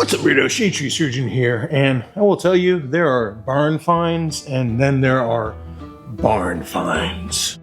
What's up, weirdo? Shade Tree Surgeon here, and I will tell you, there are barn finds, and then there are barn finds.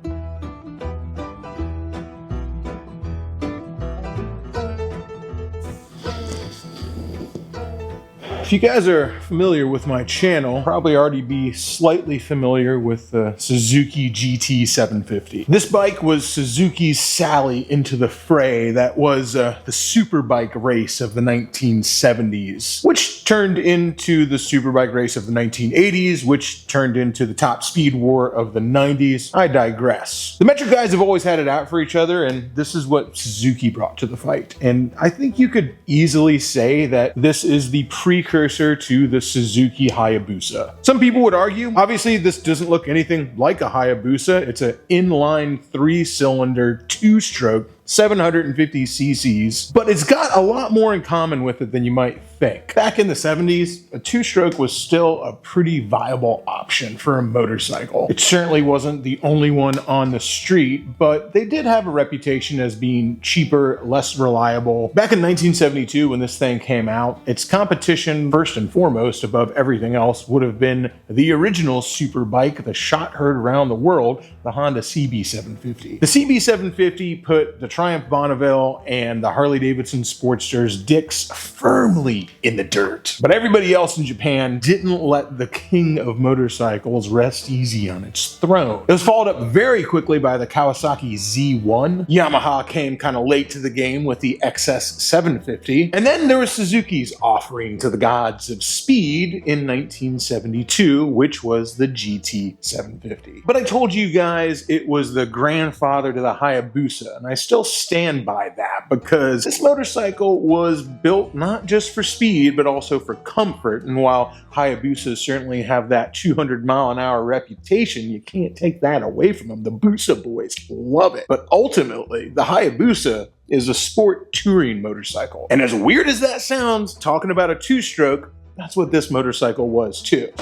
If you guys are familiar with my channel, probably already be slightly familiar with the Suzuki GT 750. This bike was Suzuki's sally into the fray that was the superbike race of the 1970s, which turned into the superbike race of the 1980s, which turned into the top speed war of the 90s. I digress. The metric guys have always had it out for each other, and this is what Suzuki brought to the fight. And I think you could easily say that this is the precursor to the Suzuki Hayabusa. Some people would argue, obviously this doesn't look anything like a Hayabusa. It's an inline 3-cylinder, 2-stroke, 750 cc's, but it's got a lot more in common with it than you might think. Back in the 70s, a 2-stroke was still a pretty viable option for a motorcycle. It certainly wasn't the only one on the street, but they did have a reputation as being cheaper, less reliable. Back in 1972, when this thing came out, its competition, first and foremost, above everything else, would have been the original superbike, the shot heard around the world, the Honda CB750. The CB750 put the Triumph Bonneville and the Harley-Davidson Sportster's dicks firmly in the dirt. But everybody else in Japan didn't let the king of motorcycles rest easy on its throne. It was followed up very quickly by the Kawasaki Z1. Yamaha came kind of late to the game with the XS 750. And then there was Suzuki's offering to the gods of speed in 1972, which was the GT 750. But I told you guys it was the grandfather to the Hayabusa, and I still stand by that because this motorcycle was built not just for speed but also for comfort. And while Hayabusas certainly have that 200-mile-an-hour reputation, you can't take that away from them. The Busa boys love it. But ultimately, the Hayabusa is a sport touring motorcycle. And as weird as that sounds, talking about a 2-stroke, that's what this motorcycle was too.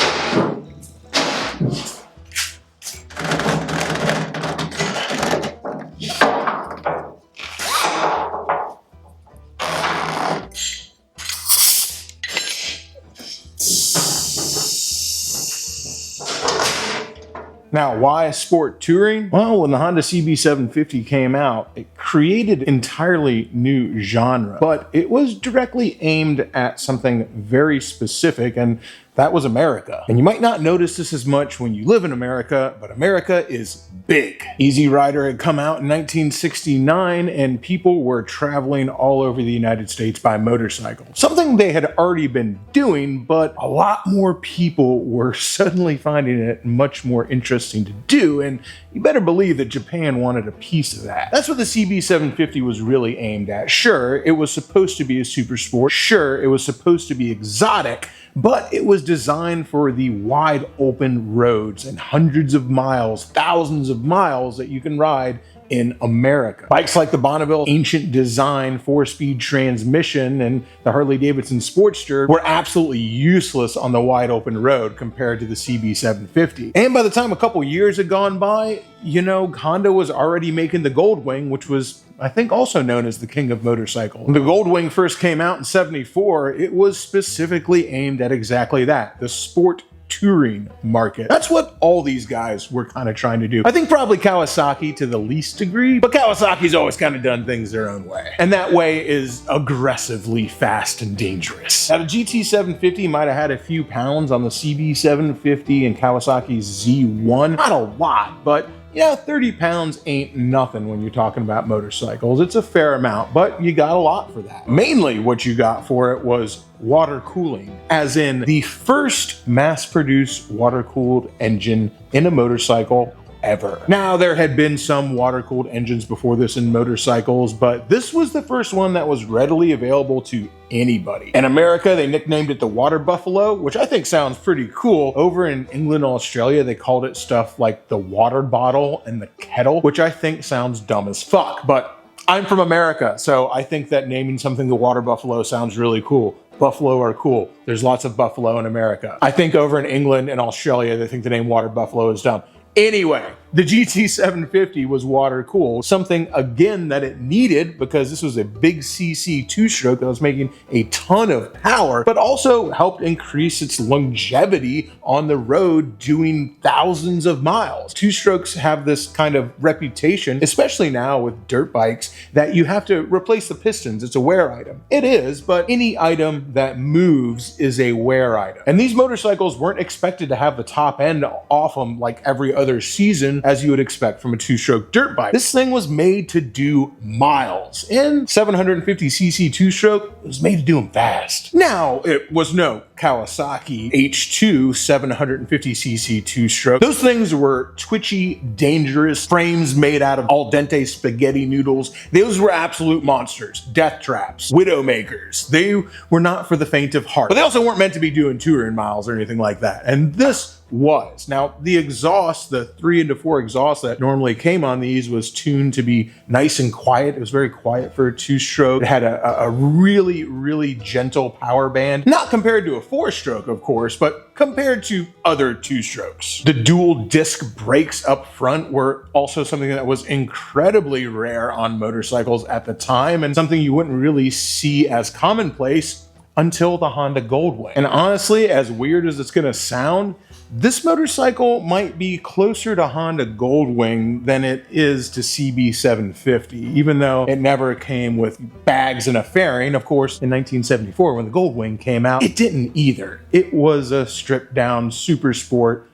Now, why sport touring? Well, when the Honda CB750 came out, it created entirely new genre, but it was directly aimed at something very specific, and that was America. And you might not notice this as much when you live in America, but America is big. Easy Rider had come out in 1969, and people were traveling all over the United States by motorcycle. Something they had already been doing, but a lot more people were suddenly finding it much more interesting to do, and you better believe that Japan wanted a piece of that. That's what the CB750 was really aimed at. Sure, it was supposed to be a super sport. Sure, it was supposed to be exotic, but it was designed for the wide open roads and hundreds of miles, thousands of miles that you can ride in America. Bikes like the Bonneville ancient design 4-speed transmission and the Harley-Davidson Sportster were absolutely useless on the wide open road compared to the CB750. And by the time a couple years had gone by, you know, Honda was already making the Goldwing, which was, I think, also known as the king of motorcycles. When the Goldwing first came out in '74, it was specifically aimed at exactly that, the sport touring market. That's what all these guys were kind of trying to do. I think probably Kawasaki to the least degree, but Kawasaki's always kind of done things their own way. And that way is aggressively fast and dangerous. Now, the GT 750 might have had a few pounds on the CB 750 and Kawasaki's Z1. Not a lot, but yeah, 30 pounds ain't nothing when you're talking about motorcycles. It's a fair amount, but you got a lot for that. Mainly what you got for it was water cooling, as in the first mass-produced water-cooled engine in a motorcycle ever. Now, there had been some water-cooled engines before this in motorcycles, but this was the first one that was readily available to anybody. In America, they nicknamed it the Water Buffalo, which I think sounds pretty cool. Over in England and Australia, they called it stuff like the water bottle and the kettle, which I think sounds dumb as fuck. But I'm from America, so I think that naming something the Water Buffalo sounds really cool. Buffalo are cool. There's lots of buffalo in America. I think over in England and Australia, they think the name Water Buffalo is dumb. Anyway, The GT750 was water cooled, something again that it needed because this was a big CC two-stroke that was making a ton of power, but also helped increase its longevity on the road doing thousands of miles. Two-strokes have this kind of reputation, especially now with dirt bikes, that you have to replace the pistons. It's a wear item. It is, but any item that moves is a wear item. And these motorcycles weren't expected to have the top end off them like every other season as you would expect from a two-stroke dirt bike. This thing was made to do miles, and 750cc two-stroke was made to do them fast. Now, it was no Kawasaki H2 750cc two-stroke. Those things were twitchy, dangerous frames made out of al dente spaghetti noodles. Those were absolute monsters, death traps, widow makers. They were not for the faint of heart, but they also weren't meant to be doing touring miles or anything like that. And this was. Now, the exhaust, the 3 into 4 exhaust that normally came on these was tuned to be nice and quiet. It was very quiet for a two-stroke. It had a really, really gentle power band. Not compared to a 4-stroke, of course, but compared to other two-strokes. The dual disc brakes up front were also something that was incredibly rare on motorcycles at the time, and something you wouldn't really see as commonplace until the Honda Goldwing. And honestly, as weird as it's gonna sound, this motorcycle might be closer to Honda Goldwing than it is to CB750, even though it never came with bags and a fairing. Of course, in 1974, when the Goldwing came out, it didn't either. It was a stripped down super sport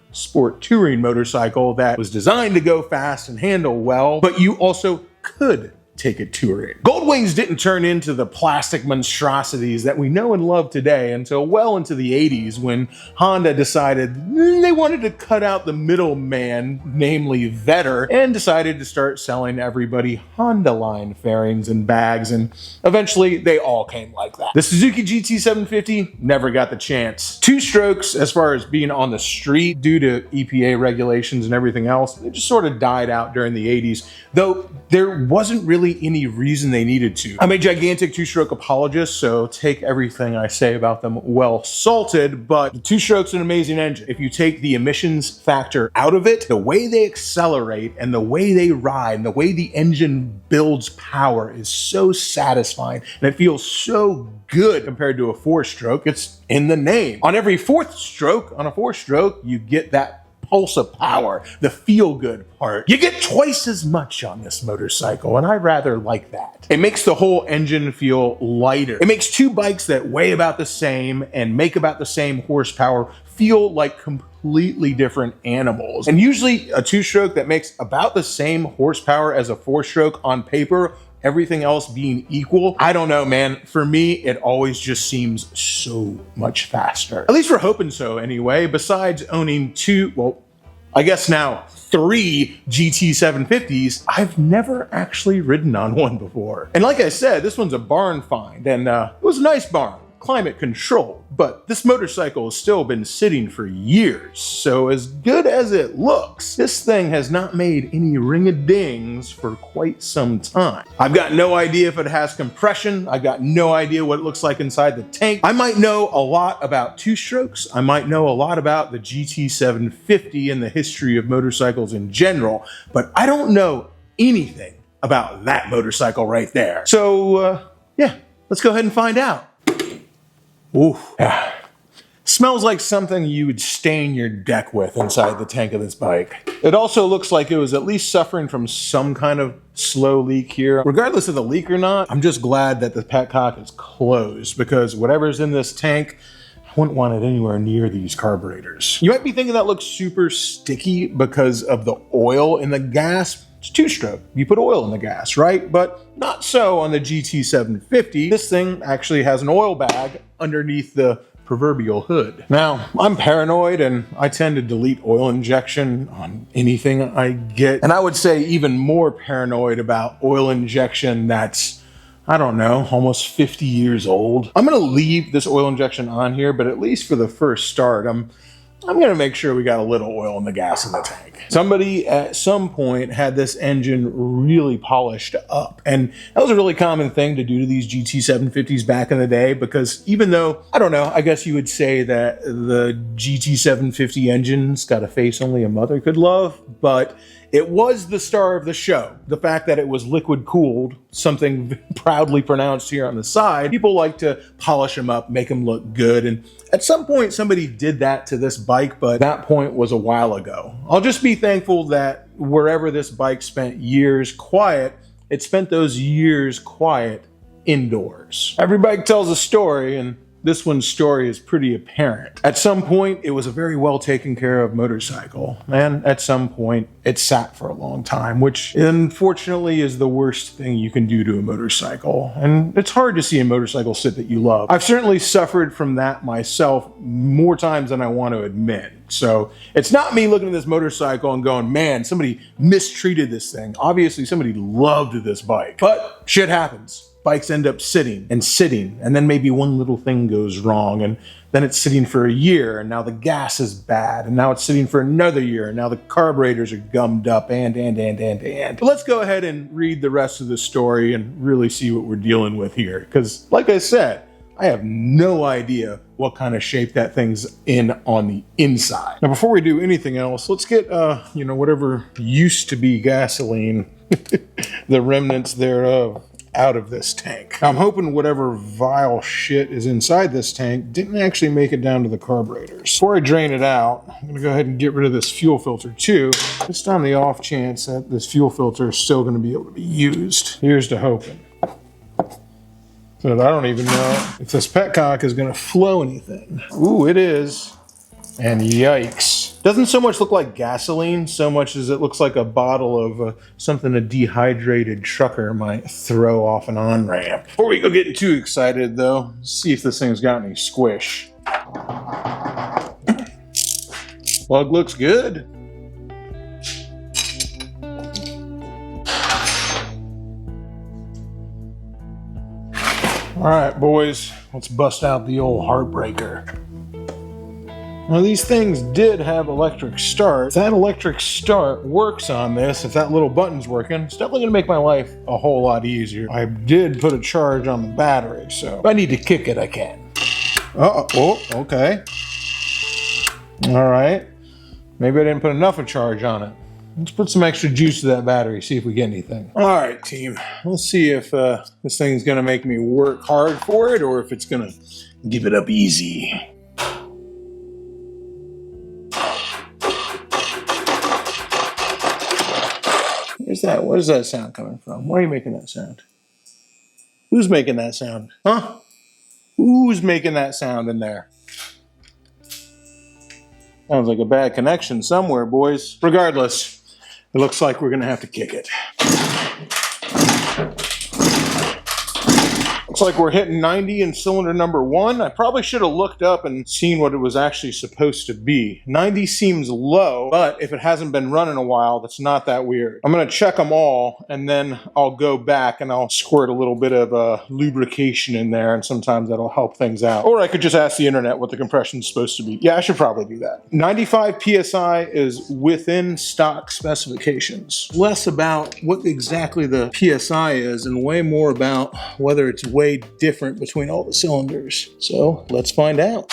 touring motorcycle that was designed to go fast and handle well, but you also could take it touring. Goldwings didn't turn into the plastic monstrosities that we know and love today until well into the 80s, when Honda decided they wanted to cut out the middleman, namely Vetter, and decided to start selling everybody Honda line fairings and bags, and eventually they all came like that. The Suzuki GT750 never got the chance. Two-strokes, as far as being on the street due to EPA regulations and everything else, they just sort of died out during the 80s, though there wasn't really any reason they needed to. I'm a gigantic two-stroke apologist, so take everything I say about them well salted, but the two-stroke's an amazing engine. If you take the emissions factor out of it, the way they accelerate and the way they ride and the way the engine builds power is so satisfying, and it feels so good compared to a 4-stroke. It's in the name. On every 4th stroke, on a 4-stroke, you get that pulse of power, the feel-good part. You get twice as much on this motorcycle, and I rather like that. It makes the whole engine feel lighter. It makes two bikes that weigh about the same and make about the same horsepower feel like completely different animals. And usually a two-stroke that makes about the same horsepower as a 4-stroke on paper, everything else being equal, I don't know, man. For me, it always just seems so much faster. At least we're hoping so anyway, besides owning two, well, I guess now 3 GT750s, I've never actually ridden on one before. And like I said, this one's a barn find, and it was a nice barn, climate controlled, but this motorcycle has still been sitting for years. So as good as it looks, this thing has not made any ring-a-dings for quite some time. I've got no idea if it has compression. I've got no idea what it looks like inside the tank. I might know a lot about two-strokes. I might know a lot about the GT750 and the history of motorcycles in general, but I don't know anything about that motorcycle right there. So yeah, let's go ahead and find out. Ooh, yeah. Smells like something you would stain your deck with inside the tank of this bike. It also looks like it was at least suffering from some kind of slow leak here. Regardless of the leak or not, I'm just glad that the petcock is closed, because whatever's in this tank, I wouldn't want it anywhere near these carburetors. You might be thinking that looks super sticky because of the oil in the gas. It's two-stroke. You put oil in the gas, right? But not so on the GT750. This thing actually has an oil bag underneath the proverbial hood. Now, I'm paranoid and I tend to delete oil injection on anything I get. And I would say even more paranoid about oil injection that's, I don't know, almost 50 years old. I'm gonna leave this oil injection on here, but at least for the first start, I'm gonna make sure we got a little oil in the gas in the tank. Somebody at some point had this engine really polished up, and that was a really common thing to do to these GT750s back in the day, because even though, I don't know, I guess you would say that the GT750 engine's got a face only a mother could love, but it was the star of the show. The fact that it was liquid cooled, something proudly pronounced here on the side, people like to polish them up, make them look good. And at some point somebody did that to this bike, but that point was a while ago. I'll just be thankful that wherever this bike spent years quiet, it spent those years quiet indoors. Every bike tells a story, and this one's story is pretty apparent. At some point, it was a very well taken care of motorcycle, and at some point, it sat for a long time, which unfortunately is the worst thing you can do to a motorcycle. And it's hard to see a motorcycle sit that you love. I've certainly suffered from that myself more times than I want to admit. So it's not me looking at this motorcycle and going, man, somebody mistreated this thing. Obviously, somebody loved this bike, but shit happens. Bikes end up sitting, and then maybe one little thing goes wrong, and then it's sitting for a year, and now the gas is bad, and now it's sitting for another year, and now the carburetors are gummed up, and. But let's go ahead and read the rest of the story and really see what we're dealing with here, because like I said, I have no idea what kind of shape that thing's in on the inside. Now, before we do anything else, let's get, whatever used to be gasoline, the remnants thereof, out of this tank. I'm hoping whatever vile shit is inside this tank didn't actually make it down to the carburetors. Before I drain it out, I'm gonna go ahead and get rid of this fuel filter too, just on the off chance that this fuel filter is still gonna be able to be used. Here's to hoping. But I don't even know if this petcock is gonna flow anything. Ooh, it is. And yikes. Doesn't so much look like gasoline so much as it looks like a bottle of something a dehydrated trucker might throw off an on-ramp. Before we go getting too excited though, see if this thing's got any squish. Plug looks good. All right, boys, let's bust out the old heartbreaker. Now, these things did have electric start. If that electric start works on this, if that little button's working, it's definitely gonna make my life a whole lot easier. I did put a charge on the battery, so if I need to kick it, I can. Oh, okay. All right. Maybe I didn't put enough of charge on it. Let's put some extra juice to that battery, see if we get anything. All right, team. Let's see if this thing's gonna make me work hard for it or if it's gonna give it up easy. Where's that sound coming from? Why are you making that sound? Who's making that sound? Huh? Who's making that sound in there? Sounds like a bad connection somewhere, boys. Regardless, it looks like we're gonna have to kick it. Looks like we're hitting 90 in cylinder number 1. I probably should have looked up and seen what it was actually supposed to be. 90 seems low, but if it hasn't been running a while, that's not that weird. I'm gonna check them all, and then I'll go back and I'll squirt a little bit of lubrication in there, and sometimes that'll help things out. Or I could just ask the internet what the compression's supposed to be. Yeah, I should probably do that. 95 PSI is within stock specifications. Less about what exactly the PSI is and way more about whether it's way different between all the cylinders. So let's find out.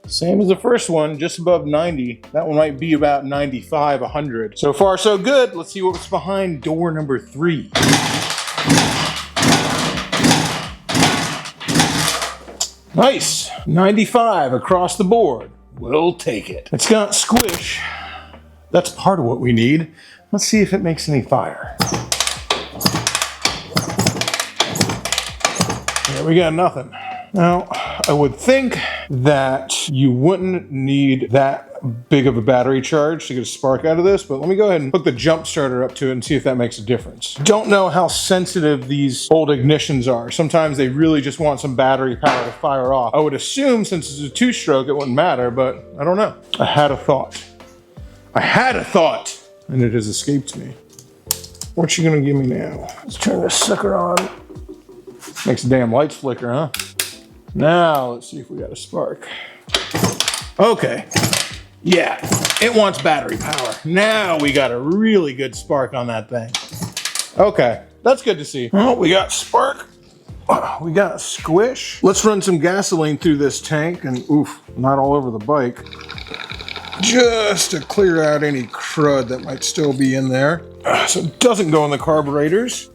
Same as the first one, just above 90. That one might be about 95, 100. So far, so good. Let's see what's behind door number 3. Nice, 95 across the board. We'll take it. It's got squish. That's part of what we need. Let's see if it makes any fire. Yeah, we got nothing. Now, I would think that you wouldn't need that big of a battery charge to get a spark out of this, but let me go ahead and hook the jump starter up to it and see if that makes a difference. Don't know how sensitive these old ignitions are. Sometimes they really just want some battery power to fire off. I would assume since it's a 2-stroke, it wouldn't matter, but I don't know. I had a thought. And it has escaped me. What you gonna give me now? Let's turn this sucker on. Makes the damn lights flicker, huh? Now, let's see if we got a spark. Okay. Yeah, it wants battery power. Now we got a really good spark on that thing. Okay, that's good to see. Well, we got spark. We got squish. Let's run some gasoline through this tank and oof, not all over the bike. Just to clear out any crud that might still be in there. So it doesn't go in the carburetors.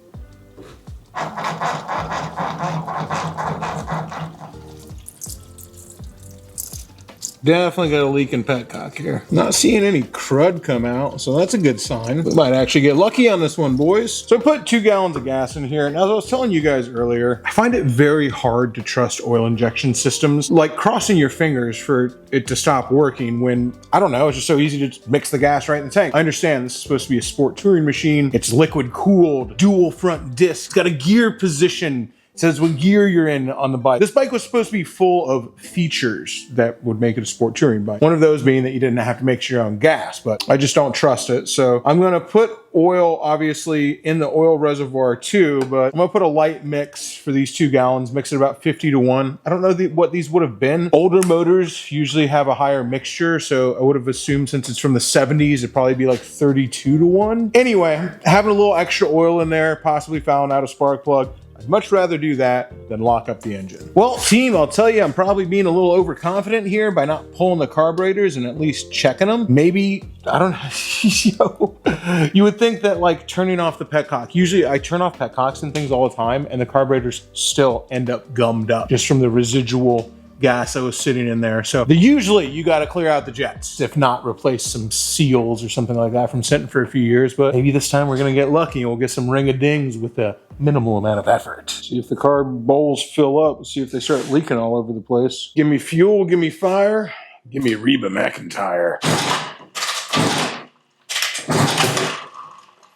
Definitely got a leak in petcock here. Not seeing any crud come out, so that's a good sign. We might actually get lucky on this one, boys. So I put 2 gallons of gas in here, and as I was telling you guys earlier, I find it very hard to trust oil injection systems, like crossing your fingers for it to stop working when, I don't know, it's just so easy to just mix the gas right in the tank. I understand this is supposed to be a sport touring machine. It's liquid cooled, dual front disc, got a gear position. It says what gear you're in on the bike. This bike was supposed to be full of features that would make it a sport touring bike. One of those being that you didn't have to mix your own gas, but I just don't trust it. So I'm gonna put oil, obviously, in the oil reservoir too, but I'm gonna put a light mix for these 2 gallons, mix it about 50-1. I don't know what these would have been. Older motors usually have a higher mixture, so I would have assumed since it's from the 70s, it'd probably be like 32-1. Anyway, having a little extra oil in there, possibly fouling out a spark plug. I'd much rather do that than lock up the engine. Well, team, I'll tell you, I'm probably being a little overconfident here by not pulling the carburetors and at least checking them. Maybe, I don't know, you would think that like turning off the petcock, usually I turn off petcocks and things all the time and the carburetors still end up gummed up just from the residual gas that was sitting in there. So usually you got to clear out the jets, if not replace some seals or something like that from sitting for a few years. But maybe this time we're going to get lucky and we'll get some ring-a-dings with a minimal amount of effort. See if the carb bowls fill up, see if they start leaking all over the place. Give me fuel, give me fire, give me Reba McEntire.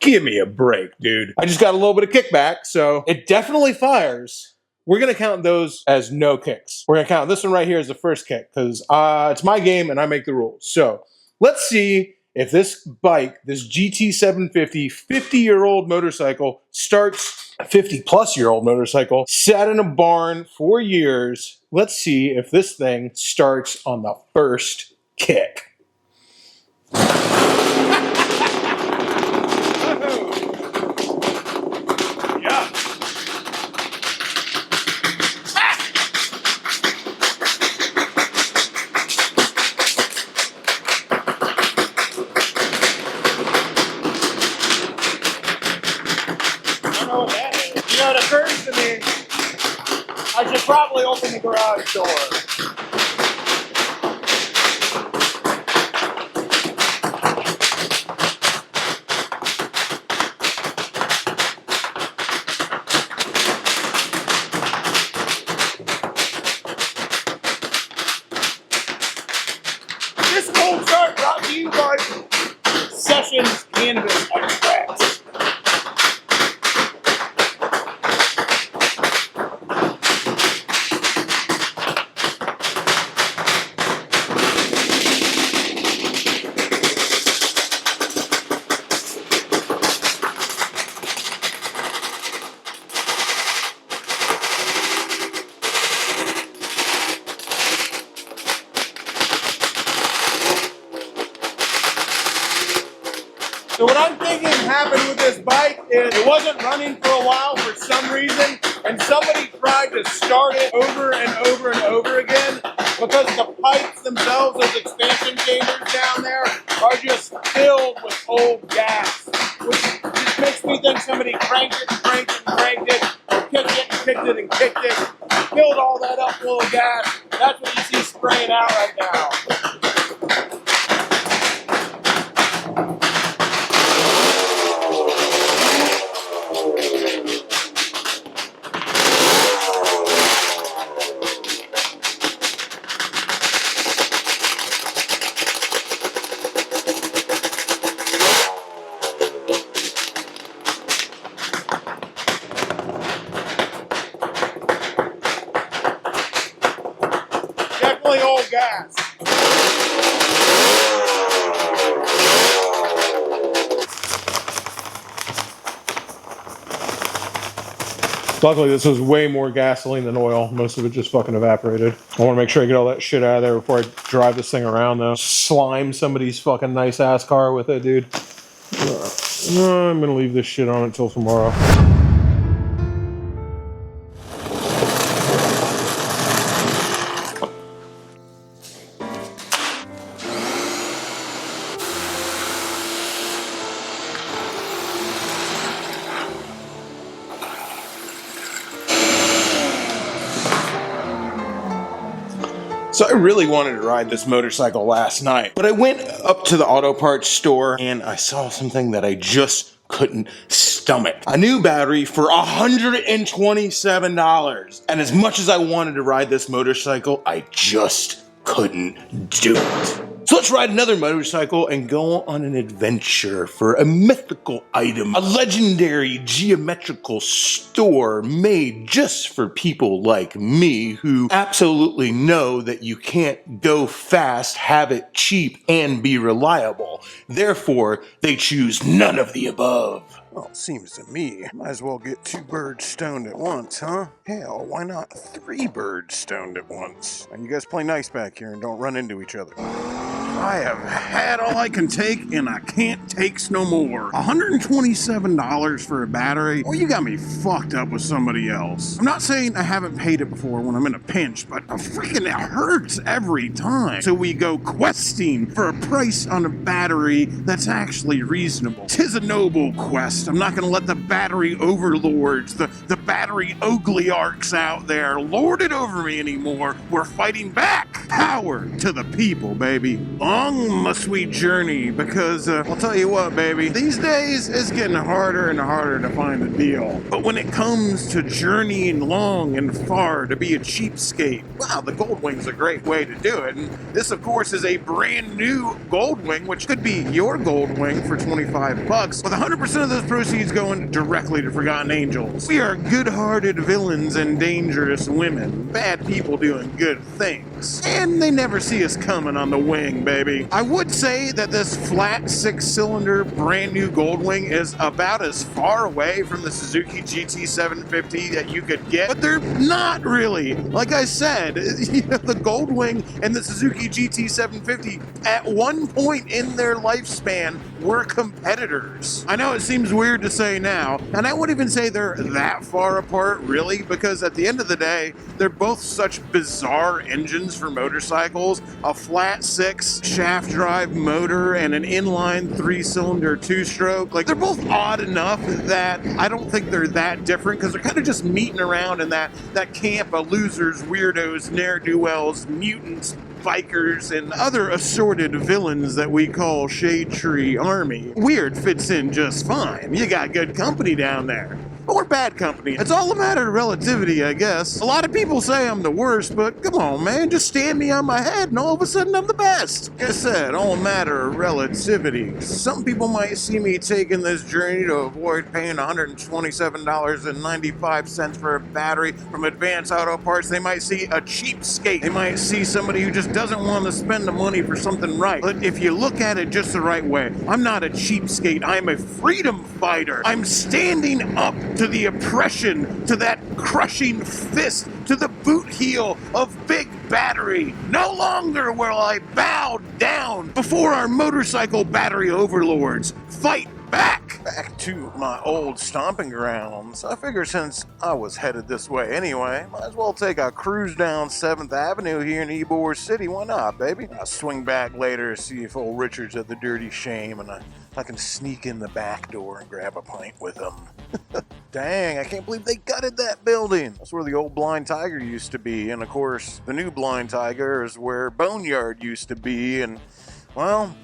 Give me a break, dude. I just got a little bit of kickback, so it definitely fires. We're going to count those as no kicks. We're going to count this one right here as the first kick because it's my game and I make the rules. So let's see if this bike, this GT750, 50-year-old motorcycle starts a 50-plus-year-old motorcycle, sat in a barn for years. Let's see if this thing starts on the first kick. I should probably open the garage door. This cold start brought to you by Sessions Cannabis Extracts. So what I'm thinking happened with this bike is it wasn't running for a while for some reason, and somebody tried to start it over and over and over again because the pipes themselves, those expansion chambers down there, are just filled with old gas, which just makes me think somebody cranked it and cranked it and cranked it, or kicked it and kicked it and kicked it, filled all that up full of gas. That's what you see spraying out right now. Definitely old gas. Luckily, this was way more gasoline than oil. Most of it just fucking evaporated. I want to make sure I get all that shit out of there before I drive this thing around, though. Slime somebody's fucking nice-ass car with it, dude. I'm gonna leave this shit on until tomorrow. So I really wanted to ride this motorcycle last night, but I went up to the auto parts store and I saw something that I just couldn't stomach. A new battery for $127. And as much as I wanted to ride this motorcycle, I just couldn't do it. So let's ride another motorcycle and go on an adventure for a mythical item, a legendary geometrical store made just for people like me who absolutely know that you can't go fast, have it cheap, and be reliable. Therefore, they choose none of the above. Well, it seems to me, might as well get 2 birds stoned at once, huh? Hell, why not 3 birds stoned at once? And you guys play nice back here and don't run into each other. I have had all I can take, and I can't takes no more. $127 for a battery? Well, you got me fucked up with somebody else. I'm not saying I haven't paid it before when I'm in a pinch, but freaking it hurts every time. So we go questing for a price on a battery that's actually reasonable. 'Tis a noble quest. I'm not gonna let the battery overlords, the battery ogliarchs out there lord it over me anymore. We're fighting back. Power to the people, baby. Long must we journey, because I'll tell you what, baby, these days it's getting harder and harder to find a deal. But when it comes to journeying long and far to be a cheapskate, wow, the Goldwing's a great way to do it. And this, of course, is a brand new Goldwing, which could be your Goldwing for $25, with 100% of those proceeds going directly to Forgotten Angels. We are good-hearted villains and dangerous women, bad people doing good things. And they never see us coming on the wing, baby. I would say that this flat 6-cylinder brand new Goldwing is about as far away from the Suzuki GT750 that you could get, but they're not really. Like I said, the Goldwing and the Suzuki GT750 at one point in their lifespan were competitors. I know it seems weird to say now, and I wouldn't even say they're that far apart, really, because at the end of the day, they're both such bizarre engines for motorcycles. A flat 6 shaft drive motor and an inline 3-cylinder 2-stroke. Like, they're both odd enough that I don't think they're that different, because they're kind of just meeting around in that camp of losers, weirdos, ne'er-do-wells, mutants, bikers, and other assorted villains that we call Shade Tree Army. Weird fits in just fine. You got good company down there. Or bad company. It's all a matter of relativity, I guess. A lot of people say I'm the worst, but come on, man, just stand me on my head and all of a sudden I'm the best. Like I said, all a matter of relativity. Some people might see me taking this journey to avoid paying $127.95 for a battery from Advanced Auto Parts. They might see a cheapskate. They might see somebody who just doesn't want to spend the money for something right. But if you look at it just the right way, I'm not a cheapskate. I'm a freedom fighter. I'm standing up to the oppression, to that crushing fist, to the boot heel of Big Battery. No longer will I bow down before our motorcycle battery overlords. Fight back! Back to my old stomping grounds. I figure since I was headed this way anyway, might as well take a cruise down 7th Avenue here in Ybor City. Why not, baby? I'll swing back later to see if old Richard's at the Dirty Shame, and I can sneak in the back door and grab a pint with him. Dang, I can't believe they gutted that building. That's where the old Blind Tiger used to be, and of course, the new Blind Tiger is where Boneyard used to be, and, well,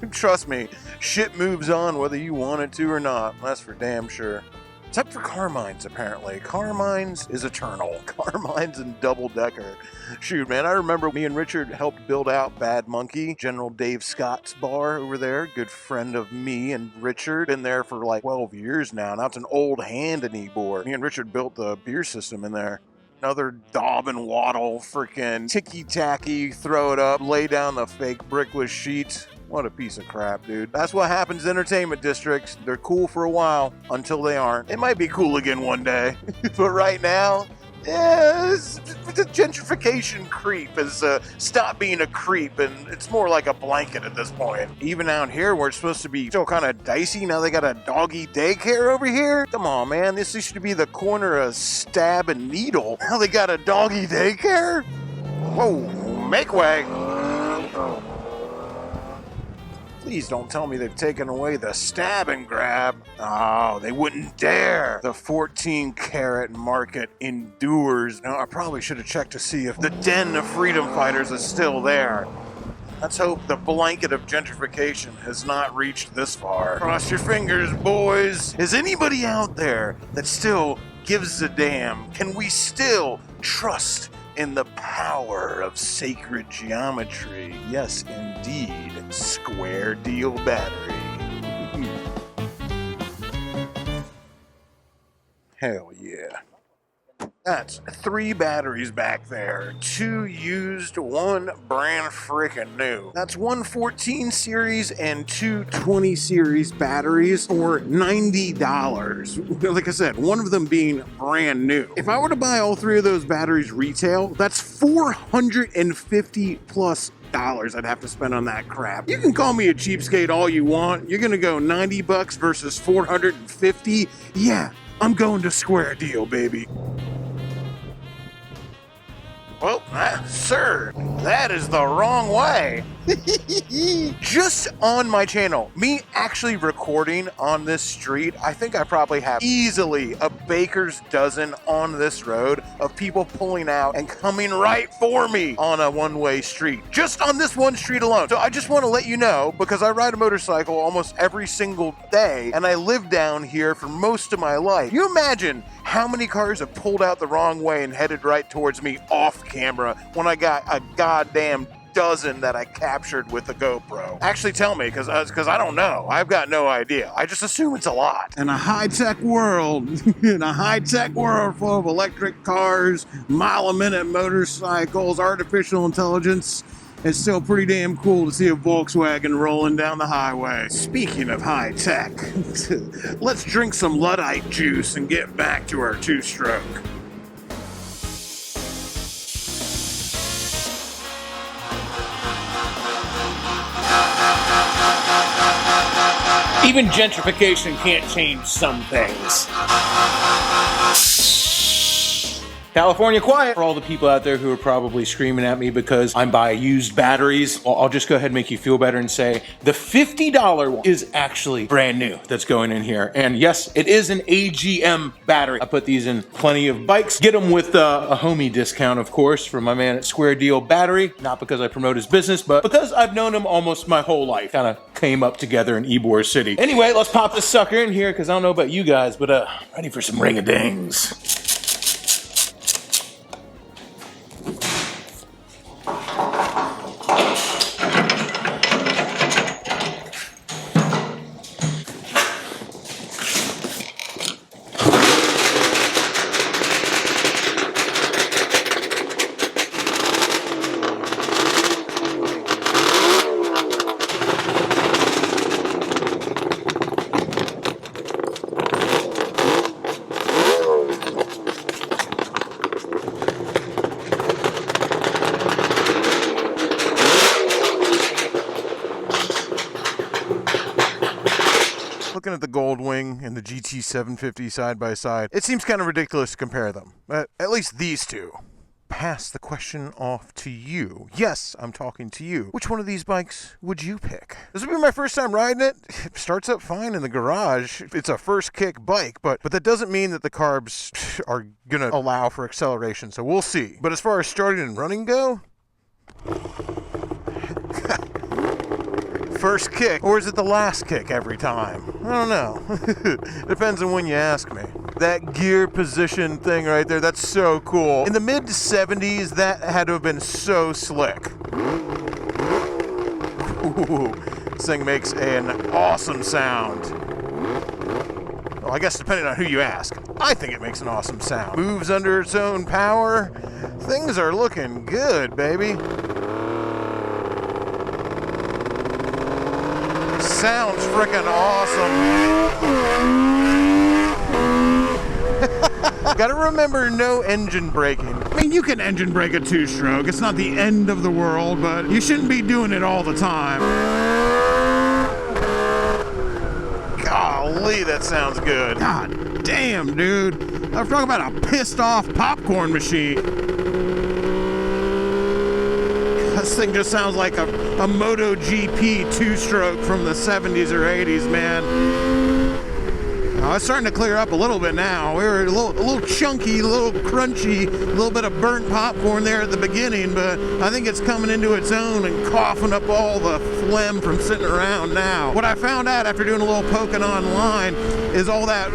trust me, shit moves on whether you want it to or not. That's for damn sure. Except for Carmine's, apparently. Carmine's is eternal. Carmine's and Double Decker. Shoot, man, I remember me and Richard helped build out Bad Monkey, General Dave Scott's bar over there. Good friend of me and Richard. Been there for like 12 years now. Now it's an old hand in Ybor. Me and Richard built the beer system in there. Another daub and waddle, freaking ticky-tacky, throw it up, lay down the fake brickless sheets. What a piece of crap, dude. That's what happens in entertainment districts. They're cool for a while until they aren't. It might be cool again one day. But right now, the gentrification creep has stopped being a creep, and it's more like a blanket at this point. Even out here where it's supposed to be still kind of dicey, now they got a doggy daycare over here? Come on, man. This used to be the corner of Stab and Needle. Now they got a doggy daycare? Whoa, make way. Please don't tell me they've taken away the stab and grab. Oh, they wouldn't dare. The 14 karat market endures. Now, I probably should have checked to see if the den of freedom fighters is still there. Let's hope the blanket of gentrification has not reached this far. Cross your fingers, boys. Is anybody out there that still gives a damn? Can we still trust in the power of sacred geometry? Yes, indeed. Square deal battery. Hell yeah. That's 3 batteries back there. 2 used, 1 brand freaking new. That's 1 14 series and 2 20 series batteries for $90. Like I said, one of them being brand new. If I were to buy all 3 of those batteries retail, that's $450 plus I'd have to spend on that crap. You can call me a cheapskate all you want. You're gonna go $90 versus $450? Yeah, I'm going to square deal, baby. Well, sir, that is the wrong way. Just on my channel, me actually recording on this street, I think I probably have easily a baker's dozen on this road of people pulling out and coming right for me on a one-way street. Just on this one street alone. So I just want to let you know, because I ride a motorcycle almost every single day, and I live down here for most of my life. You imagine how many cars have pulled out the wrong way and headed right towards me off camera when I got a goddamn dozen that I captured with the GoPro? Actually tell me, because I don't know. I've got no idea. I just assume it's a lot. In a high-tech world, full of electric cars, mile-a-minute motorcycles, artificial intelligence, it's still pretty damn cool to see a Volkswagen rolling down the highway. Speaking of high tech, let's drink some Luddite juice and get back to our 2-stroke. Even gentrification can't change some things. California quiet. For all the people out there who are probably screaming at me because I'm by used batteries, well, I'll just go ahead and make you feel better and say the $50 one is actually brand new that's going in here. And yes, it is an AGM battery. I put these in plenty of bikes. Get them with a homie discount, of course, from my man at Square Deal Battery. Not because I promote his business, but because I've known him almost my whole life. Kind of came up together in Ybor City. Anyway, let's pop this sucker in here because I don't know about you guys, but ready for some ring-a-dings. Looking at the Goldwing and the GT750 side by side, it seems kind of ridiculous to compare them. But at least these two. Pass the question off to you. Yes, I'm talking to you. Which one of these bikes would you pick? This will be my first time riding it. It starts up fine in the garage. It's a first kick bike, but that doesn't mean that the carbs are gonna allow for acceleration, so we'll see. But as far as starting and running go, first kick, or is it the last kick every time? I don't know. Depends on when you ask me. That gear position thing right there, that's so cool. In the mid-70s, that had to have been so slick. Ooh, this thing makes an awesome sound. Well, I guess depending on who you ask. I think it makes an awesome sound. Moves under its own power. Things are looking good, baby. Sounds freaking awesome. Gotta remember, no engine braking. I mean, you can engine brake a 2-stroke. It's not the end of the world, but you shouldn't be doing it all the time. Golly, that sounds good. God damn, dude. I'm talking about a pissed off popcorn machine. This thing just sounds like a MotoGP two-stroke from the 70s or 80s, man. It's starting to clear up a little bit now. We were a little chunky, a little crunchy, a little bit of burnt popcorn there at the beginning, but I think it's coming into its own and coughing up all the phlegm from sitting around now. What I found out after doing a little poking online is all that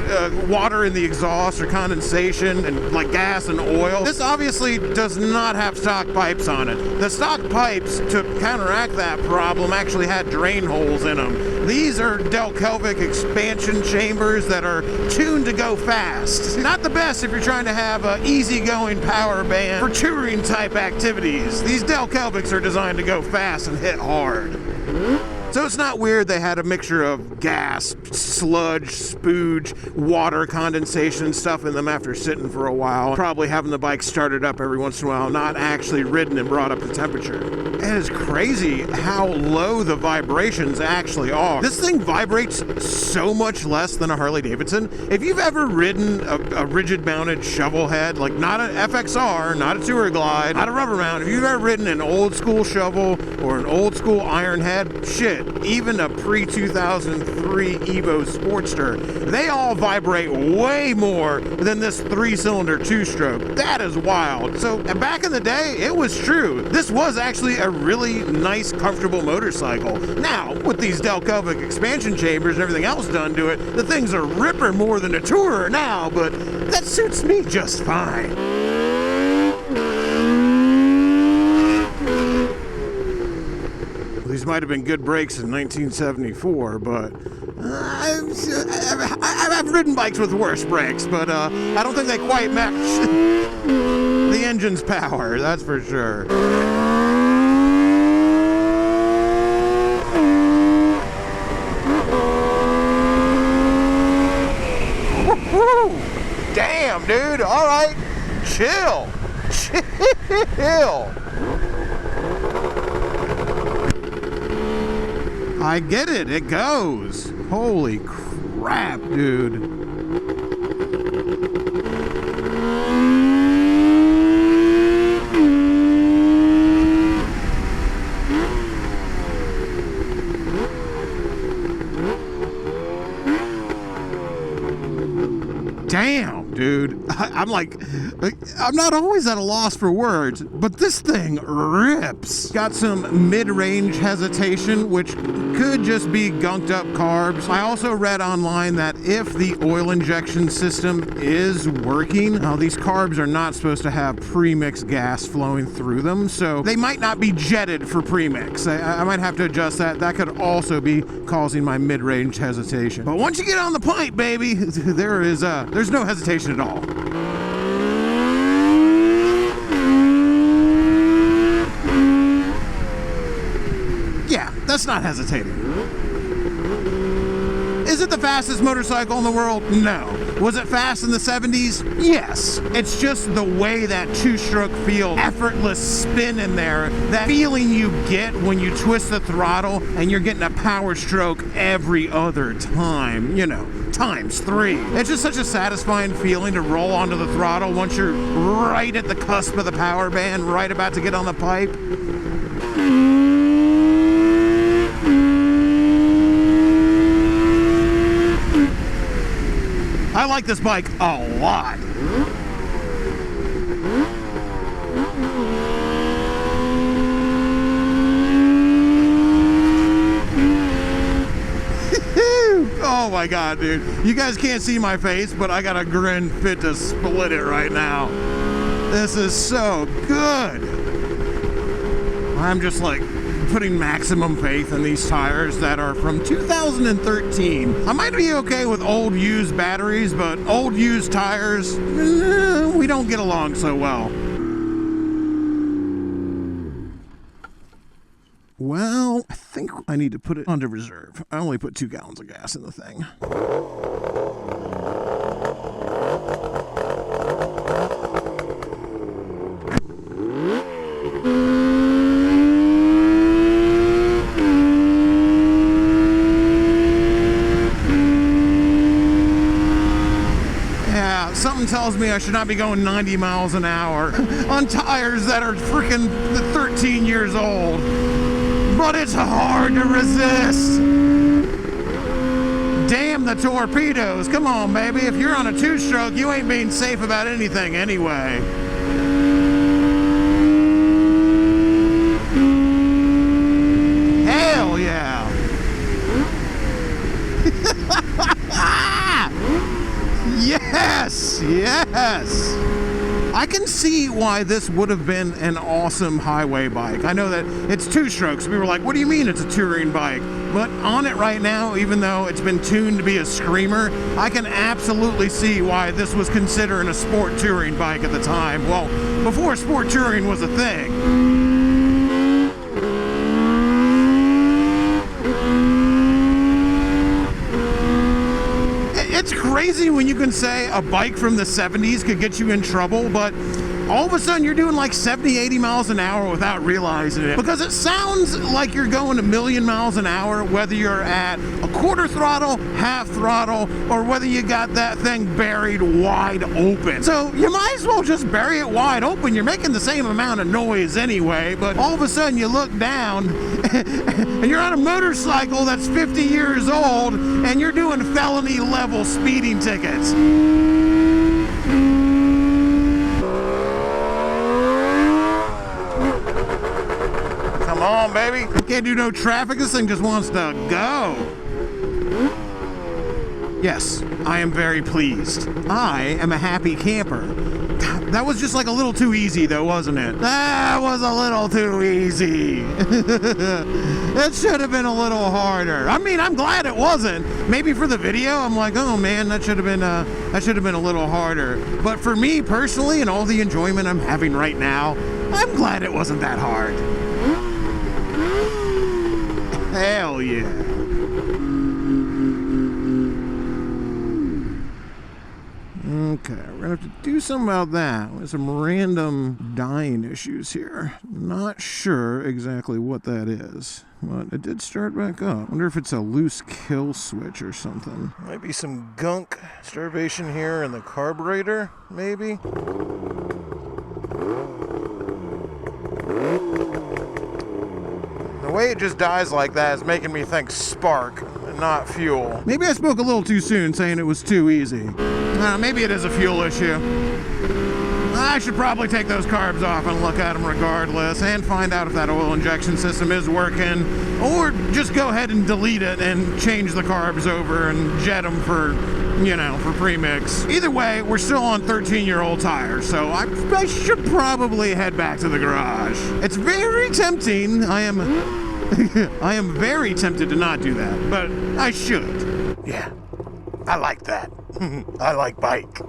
water in the exhaust or condensation and like gas and oil. This obviously does not have stock pipes on it. The stock pipes, to counteract that problem, actually had drain holes in them. These are Delkelvik expansion chambers that are tuned to go fast. Not the best if you're trying to have an easygoing power band for touring type activities. These Delkelviks are designed to go fast and hit hard. So it's not weird they had a mixture of gas, sludge, spooge, water, condensation stuff in them after sitting for a while. Probably having the bike started up every once in a while, not actually ridden and brought up the temperature. It is crazy how low the vibrations actually are. This thing vibrates so much less than a Harley Davidson. If you've ever ridden a rigid mounted shovel head, like not an FXR, not a Tour Glide, not a rubber mount, if you've ever ridden an old school shovel or an old school iron head, shit, even a pre-2003 Evo Sportster, they all vibrate way more than this 3-cylinder two-stroke. That is wild. So back in the day, it was true. This was actually a really nice, comfortable motorcycle. Now, with these Delkelvik expansion chambers and everything else done to it, the thing's a ripper more than a tourer now, but that suits me just fine. These might have been good brakes in 1974, but I've ridden bikes with worse brakes, but I don't think they quite match the engine's power, that's for sure. Woo-hoo! Damn, dude, all right, chill. I get it, it goes. Holy crap, dude. Damn, dude. I'm not always at a loss for words, but this thing rips. Got some mid-range hesitation, which could just be gunked up carbs. I also read online that if the oil injection system is working, these carbs are not supposed to have pre-mix gas flowing through them, so they might not be jetted for pre-mix. I might have to adjust that. That could also be causing my mid-range hesitation. But once you get on the pipe, baby, there's no hesitation at all. Yeah, that's not hesitating. Is it the fastest motorcycle in the world? No. Was it fast in the 70s? Yes. It's just the way that two-stroke feels, effortless spin in there, that feeling you get when you twist the throttle and you're getting a power stroke every other time, times 3. It's just such a satisfying feeling to roll onto the throttle once you're right at the cusp of the power band, right about to get on the pipe. I like this bike a lot. Oh my God, dude. You guys can't see my face, but I got a grin fit to split it right now. This is so good. I'm just like putting maximum faith in these tires that are from 2013. I might be okay with old used batteries, but old used tires, we don't get along so well. Well, I think I need to put it under reserve. I only put 2 gallons of gas in the thing. tells me I should not be going 90 miles an hour on tires that are freaking 13 years old. But it's hard to resist. Damn the torpedoes. Come on, baby. If you're on a two-stroke, you ain't being safe about anything anyway. Hell yeah. Yes, yes. I can see why this would have been an awesome highway bike. I know that it's two strokes. We were like, what do you mean it's a touring bike? But on it right now, even though it's been tuned to be a screamer, I can absolutely see why this was considered a sport touring bike at the time. Well, before sport touring was a thing. It's crazy when you can say a bike from the 70s could get you in trouble, but all of a sudden you're doing like 70, 80 miles an hour without realizing it. Because it sounds like you're going a million miles an hour, whether you're at a quarter throttle, half throttle, or whether you got that thing buried wide open. So you might as well just bury it wide open. You're making the same amount of noise anyway, but all of a sudden you look down and you're on a motorcycle that's 50 years old and you're doing felony level speeding tickets. Come on, baby. Can't do no traffic. This thing just wants to go. Yes, I am very pleased. I am a happy camper. That was just like a little too easy though, wasn't it? That was a little too easy. It should have been a little harder. I mean, I'm glad it wasn't. Maybe for the video, I'm like, oh man, that should have been a little harder. But for me personally, and all the enjoyment I'm having right now, I'm glad it wasn't that hard. Hell yeah. Okay, we're gonna have to do something about that. With some random dying issues here. Not sure exactly what that is, but it did start back up. Wonder if it's a loose kill switch or something. Might be some gunk starvation here in the carburetor, maybe. The way it just dies like that is making me think spark and not fuel. Maybe I spoke a little too soon saying it was too easy. Maybe it is a fuel issue. I should probably take those carbs off and look at them regardless and find out if that oil injection system is working, or just go ahead and delete it and change the carbs over and jet them for, you know, for premix. Either way, we're still on 13-year-old tires, so I should probably head back to the garage. It's very tempting. I am very tempted to not do that, but I should. Yeah, I like that. I like bike.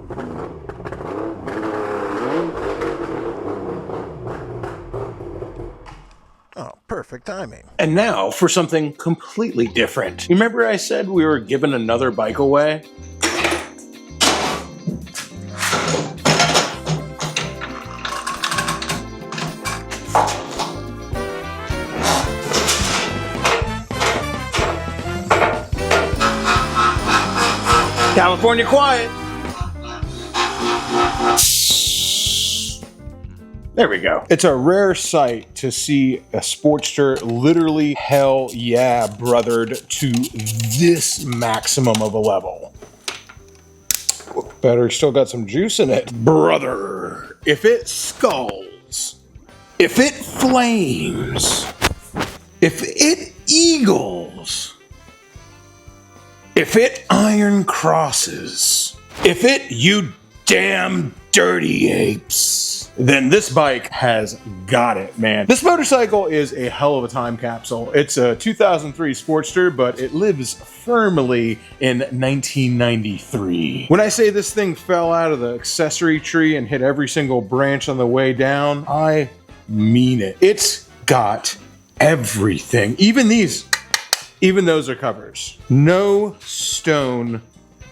Oh, perfect timing. And now for something completely different. Remember I said we were giving another bike away? California quiet. There we go. It's a rare sight to see a Sportster literally hell yeah brothered to this maximum of a level. Battery still got some juice in it. Brother, if it skulls, if it flames, if it eagles, if it iron crosses, if it you damn dirty apes, then this bike has got it, man. This motorcycle is a hell of a time capsule. It's a 2003 Sportster, but it lives firmly in 1993. When I say this thing fell out of the accessory tree and hit every single branch on the way down, I mean it. It's got everything. Even those are covers. No stone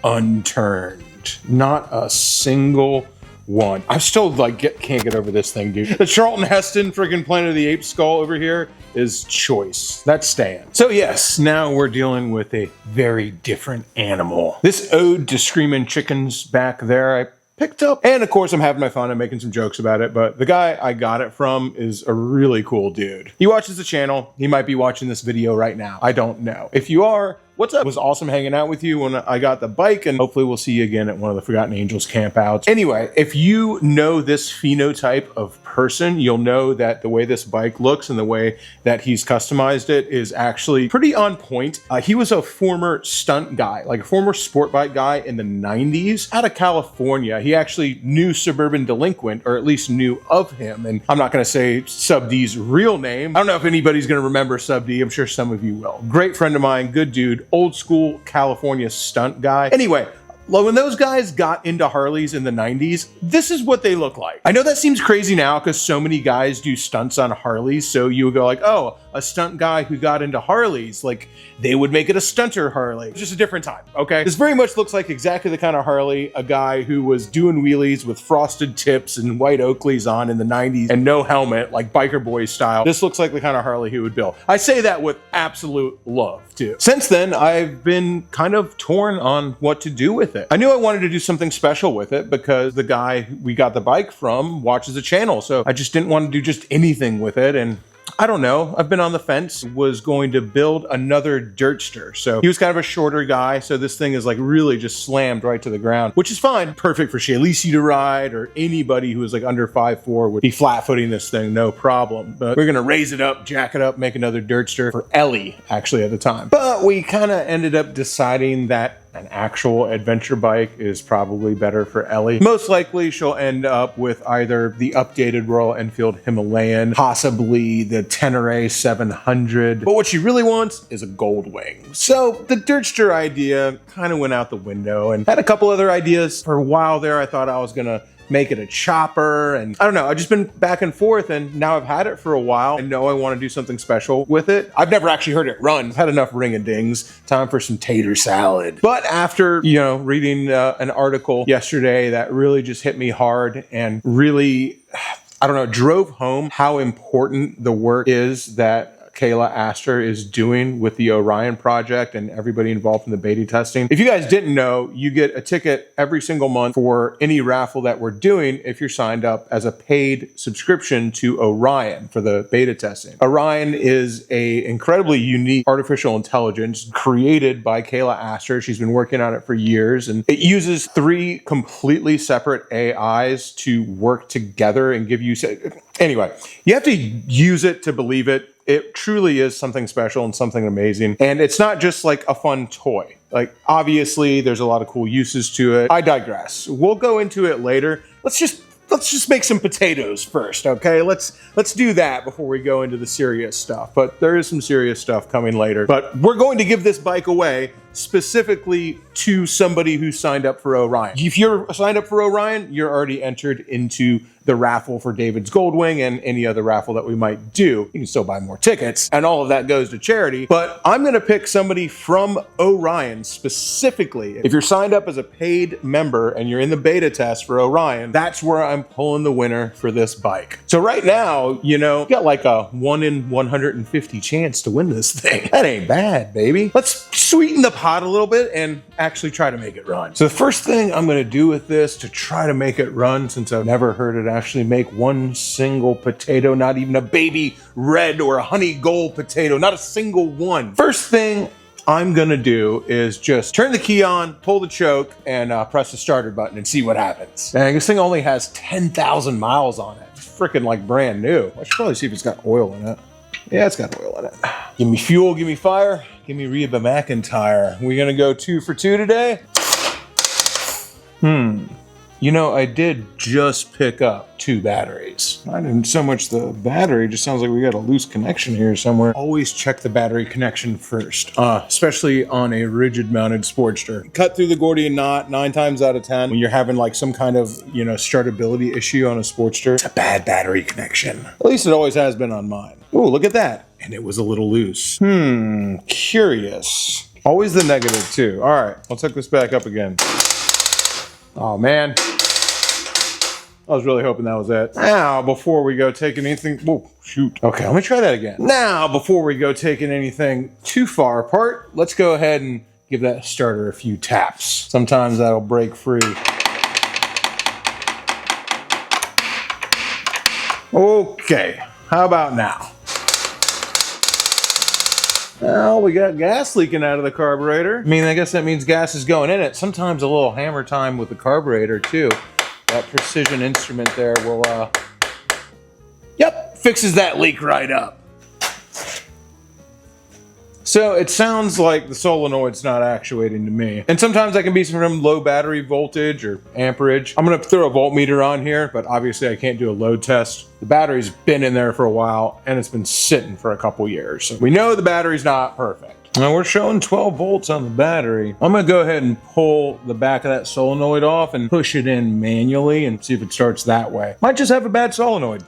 unturned. Not a single one. I still can't get over this thing, dude. The Charlton Heston freaking Planet of the Apes skull over here is choice. That's staying. So yes, now we're dealing with a very different animal. This ode to screaming chickens back there, I picked up. And of course, I'm having my fun and making some jokes about it, but the guy I got it from is a really cool dude. He watches the channel. He might be watching this video right now. I don't know. If you are, what's up? It was awesome hanging out with you when I got the bike, and hopefully we'll see you again at one of the Forgotten Angels campouts. Anyway, if you know this phenotype of person, you'll know that the way this bike looks and the way that he's customized it is actually pretty on point. He was a former stunt guy, like a former sport bike guy in the 90s out of California. He actually knew Suburban Delinquent, or at least knew of him. And I'm not going to say Sub D's real name. I don't know if anybody's going to remember Sub D. I'm sure some of you will. Great friend of mine, good dude, old school California stunt guy. Anyway, when those guys got into Harleys in the 90s, this is what they look like. I know that seems crazy now because so many guys do stunts on Harleys. So you would go like, oh, a stunt guy who got into Harleys, like they would make it a stunter Harley. It's just a different time, okay? This very much looks like exactly the kind of Harley a guy who was doing wheelies with frosted tips and white Oakleys on in the 90s and no helmet, like biker boy style. This looks like the kind of Harley he would build. I say that with absolute love too. Since then, I've been kind of torn on what to do with it. I knew I wanted to do something special with it because the guy we got the bike from watches the channel. So I just didn't want to do just anything with it. And I don't know, I've been on the fence, was going to build another Dirtster. So he was kind of a shorter guy. So this thing is like really just slammed right to the ground, which is fine. Perfect for Shalisi to ride, or anybody who is like under 5'4" would be flat footing this thing, no problem. But we're gonna raise it up, jack it up, make another Dirtster for Ellie actually at the time. But we kind of ended up deciding that an actual adventure bike is probably better for Ellie. Most likely she'll end up with either the updated Royal Enfield Himalayan, possibly the Tenere 700, but what she really wants is a Goldwing. So the Dirtster idea kind of went out the window, and had a couple other ideas. For a while there, I thought I was gonna make it a chopper, and I don't know, I've just been back and forth, and now I've had it for a while and know I want to do something special with it. I've never actually heard it run. I've had enough ring-a-dings. Time for some tater salad. But after, reading an article yesterday that really just hit me hard and really, I don't know, drove home how important the work is that Kayla Astor is doing with the Orion project and everybody involved in the beta testing. If you guys didn't know, you get a ticket every single month for any raffle that we're doing if you're signed up as a paid subscription to Orion for the beta testing. Orion is a incredibly unique artificial intelligence created by Kayla Astor. She's been working on it for years, and it uses 3 completely separate AIs to work together and give you... Anyway, you have to use it to believe it. It truly is something special and something amazing. And it's not just like a fun toy. Like, obviously, there's a lot of cool uses to it. I digress. We'll go into it later. Let's just make some potatoes first, okay? Let's do that before we go into the serious stuff. But there is some serious stuff coming later. But we're going to give this bike away specifically to somebody who signed up for Orion. If you're signed up for Orion, you're already entered into the raffle for David's Goldwing and any other raffle that we might do. You can still buy more tickets, and all of that goes to charity. But I'm going to pick somebody from Orion specifically. If you're signed up as a paid member and you're in the beta test for Orion, that's where I'm pulling the winner for this bike. So right now, you got like a 1 in 150 chance to win this thing. That ain't bad, baby. Let's sweeten the pot a little bit and actually try to make it run. So the first thing I'm going to do with this to try to make it run, since I've never heard it actually make one single potato, not even a baby red or a honey gold potato, not a single one. First thing I'm gonna do is just turn the key on, pull the choke, and press the starter button and see what happens. And this thing only has 10,000 miles on it. It's freaking like brand new. I should probably see if it's got oil in it. Yeah, it's got oil in it. Give me fuel, give me fire, give me Reba McEntire. We're gonna go 2 for 2 today. I did just pick up 2 batteries. Not even so much the battery, just sounds like we got a loose connection here somewhere. Always check the battery connection first, especially on a rigid mounted Sportster. Cut through the Gordian knot 9 times out of 10 when you're having like some kind of, startability issue on a Sportster. It's a bad battery connection. At least it always has been on mine. Oh, look at that. And it was a little loose. Curious. Always the negative too. All right, I'll hook this back up again. Oh man. I was really hoping that was it. Now, before we go taking anything... Whoa, shoot. Okay, let me try that again. Now, before we go taking anything too far apart, let's go ahead and give that starter a few taps. Sometimes that'll break free. Okay, how about now? Well, we got gas leaking out of the carburetor. I mean, I guess that means gas is going in it. Sometimes a little hammer time with the carburetor too. That precision instrument there will, yep, fixes that leak right up. So it sounds like the solenoid's not actuating to me. And sometimes that can be from low battery voltage or amperage. I'm gonna throw a voltmeter on here, but obviously I can't do a load test. The battery's been in there for a while and it's been sitting for a couple years. So we know the battery's not perfect. Now we're showing 12 volts on the battery. I'm gonna go ahead and pull the back of that solenoid off and push it in manually and see if it starts that way. Might just have a bad solenoid.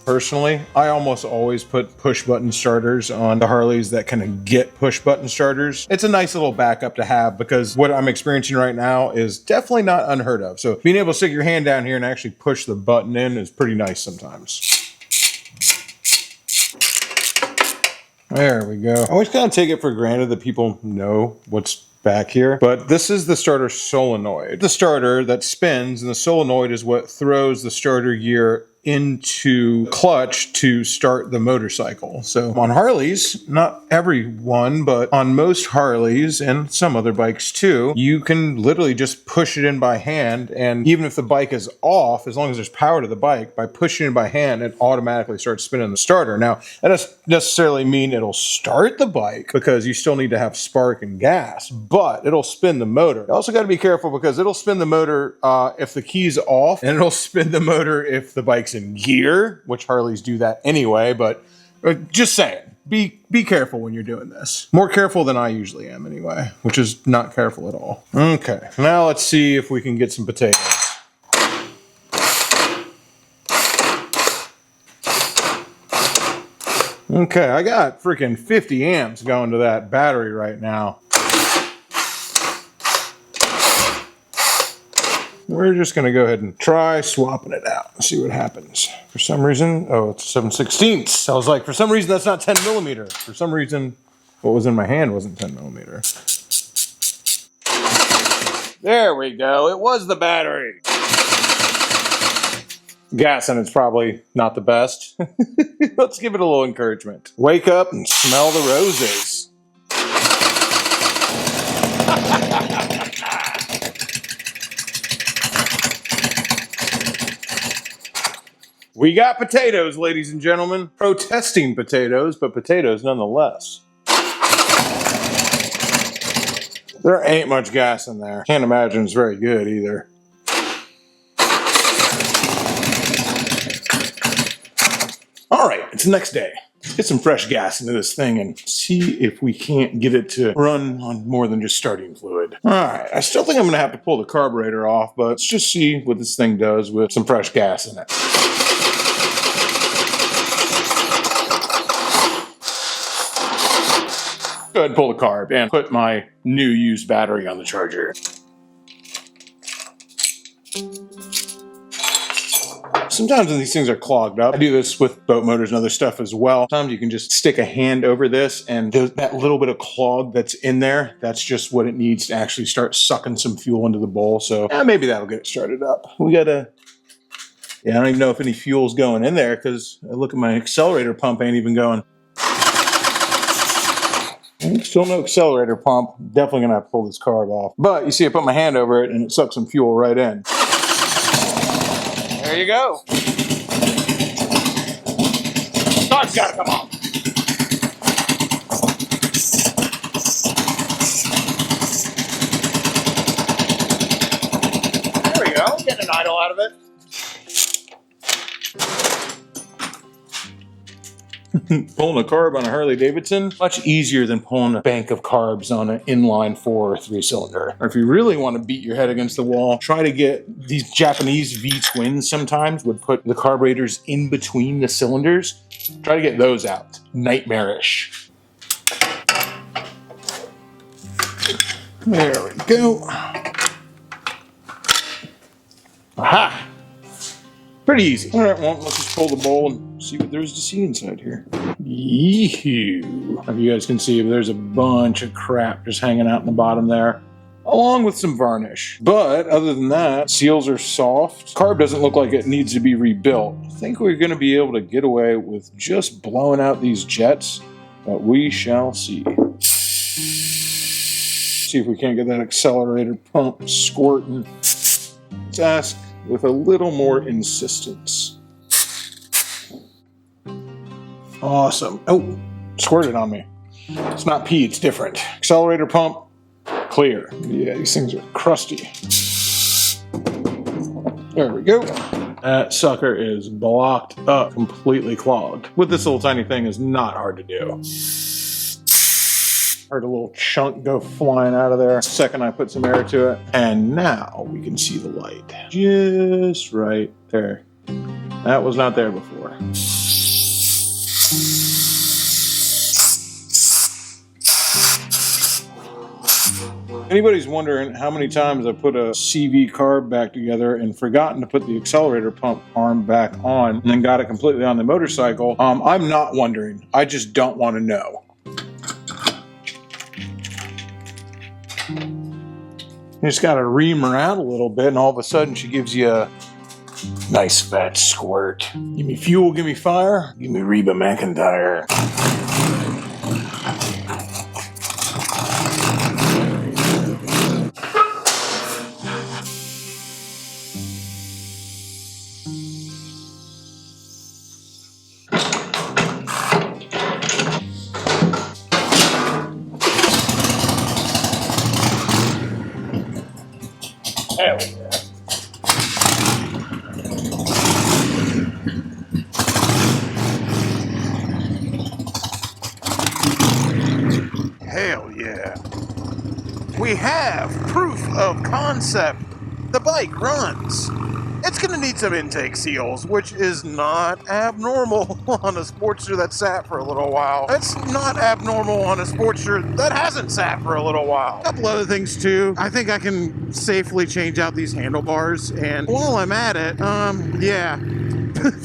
Personally, I almost always put push button starters on the Harleys that can get push button starters. It's a nice little backup to have because what I'm experiencing right now is definitely not unheard of. So being able to stick your hand down here and actually push the button in is pretty nice sometimes. There we go. I always kind of take it for granted that people know what's back here, but this is the starter solenoid. The starter that spins, and the solenoid is what throws the starter gear into clutch to start the motorcycle. So on Harleys, not everyone, but on most Harleys and some other bikes too, you can literally just push it in by hand, and even if the bike is off, as long as there's power to the bike, by pushing it by hand, it automatically starts spinning the starter. Now, that doesn't necessarily mean it'll start the bike because you still need to have spark and gas, but it'll spin the motor. You also got to be careful because it'll spin the motor if the key's off, and it'll spin the motor if the bike's in gear, which Harleys do that anyway, but just saying, be careful when you're doing this. More careful than I usually am anyway, which is not careful at all. Okay, now let's see if we can get some potatoes. Okay, I got freaking 50 amps going to that battery right now. We're just going to go ahead and try swapping it out and see what happens. For some reason, oh, it's 7/16. I was like, for some reason, that's not 10 millimeter. For some reason, what was in my hand wasn't 10 millimeter. There we go. It was the battery. Gas in it's probably not the best. Let's give it a little encouragement. Wake up and smell the roses. We got potatoes, ladies and gentlemen. Protesting potatoes, but potatoes nonetheless. There ain't much gas in there. Can't imagine it's very good either. All right, it's the next day. Let's get some fresh gas into this thing and see if we can't get it to run on more than just starting fluid. All right, I still think I'm gonna have to pull the carburetor off, but let's just see what this thing does with some fresh gas in it. Go ahead and pull the carb and put my new used battery on the charger. Sometimes when these things are clogged up, I do this with boat motors and other stuff as well. Sometimes you can just stick a hand over this and that little bit of clog that's in there, that's just what it needs to actually start sucking some fuel into the bowl. So maybe that'll get it started up. We gotta, I don't even know if any fuel's going in there because I look at my accelerator pump, ain't even going. Still no accelerator pump. Definitely gonna have to pull this carb off. But you see I put my hand over it and it sucks some fuel right in. There you go. Start's gotta come on. There we go. Getting an idle out of it. Pulling a carb on a Harley Davidson, much easier than pulling a bank of carbs on an inline 4 or 3-cylinder. Or if you really want to beat your head against the wall, try to get these Japanese V-twins sometimes would put the carburetors in between the cylinders. Try to get those out. Nightmarish. There we go. Aha! Pretty easy. All right, well, let's just pull the bowl and see what there is to see inside here. Yee-hoo. If you guys can see, there's a bunch of crap just hanging out in the bottom there. along with some varnish. But other than that, seals are soft. Carb doesn't look like it needs to be rebuilt. I think we're going to be able to get away with just blowing out these jets, but we shall see. See if we can't get that accelerator pump squirting. Let's ask with a little more insistence. Awesome. Oh, squirted on me. It's not pee, it's different. Accelerator pump, clear. Yeah, these things are crusty. There we go. That sucker is blocked up, completely clogged. With this little tiny thing is not hard to do. Heard a little chunk go flying out of there the second I put some air to it. And now we can see the light. Just right there. That was not there before. Anybody's wondering how many times I put a CV carb back together and forgotten to put the accelerator pump arm back on and then got it completely on the motorcycle. I'm not wondering. I just don't want to know. You just got to ream her out a little bit, and all of a sudden she gives you a nice fat squirt. Give me fuel, give me fire, give me Reba McEntire. Hell yeah. Hell yeah. We have proof of concept. The bike runs. It's going to need some intake seals, which is not abnormal on a Sportster that sat for a little while. It's not abnormal on a Sportster that hasn't sat for a little while. A couple other things too. I think I can safely change out these handlebars, and while I'm at it, yeah,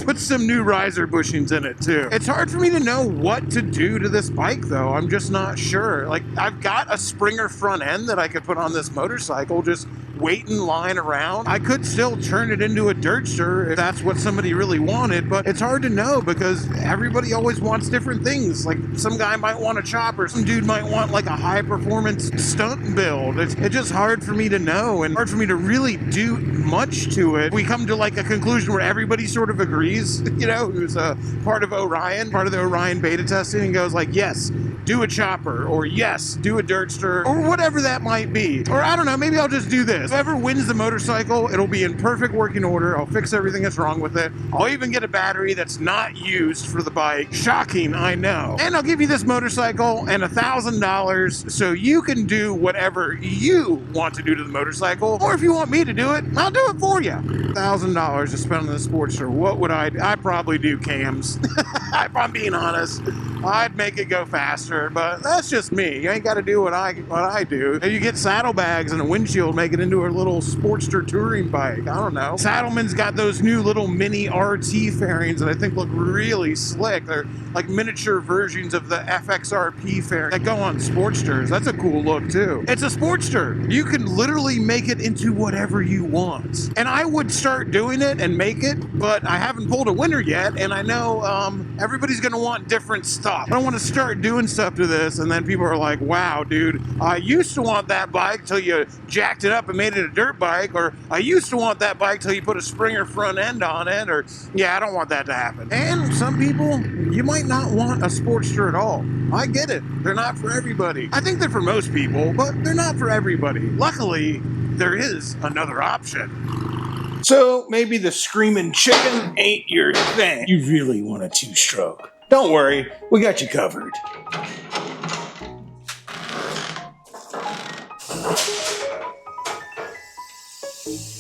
put some new riser bushings in it too. It's hard for me to know what to do to this bike though. I'm just not sure. Like, I've got a Springer front end that I could put on this motorcycle, just waiting lying around. I could still turn it into a dirtster if that's what somebody really wanted, but it's hard to know because everybody always wants different things. Like, some guy might want a chopper, some dude might want like a high performance stunt build. It's just hard for me to know and hard for me to really do much to it. We come to like a conclusion where everybody sort of agrees, you know, who's a part of Orion, part of the Orion beta testing, and goes like, yes, do a chopper, or yes, do a dirtster, or whatever that might be. Or I don't know, maybe I'll just do this. Whoever wins the motorcycle, it'll be in perfect working order. I'll fix everything that's wrong with it. I'll even get a battery that's not used for the bike. Shocking, I know. And I'll give you this motorcycle and $1,000 so you can do whatever you want to do to the motorcycle. Or if you want me to do it, I'll do it for you. $1,000 to spend on the Sportster. What would I do? I'd probably do cams. If I'm being honest, I'd make it go faster, but that's just me. You ain't got to do what I do. You get saddlebags and a windshield, make it into a little Sportster touring bike. I don't know. Saddleman's got those new little mini RT fairings that I think look really slick. They're like miniature versions of the FXRP fairing that go on Sportsters. That's a cool look too. It's a Sportster. You can literally make it into whatever you want. And I would start doing it and make it, but I haven't pulled a winner yet, and I know everybody's gonna want different stuff. I don't want to start doing stuff to this and then people are like, wow, dude, I used to want that bike till you jacked it up and made it a dirt bike, or I used to want that bike till you put a Springer front end on it, or yeah, I don't want that to happen. And some people, you might not want a Sportster at all. I get it. They're not for everybody. I think they're for most people, but they're not for everybody. Luckily, there is another option. So maybe the screaming chicken ain't your thing. You really want a two-stroke. Don't worry, we got you covered.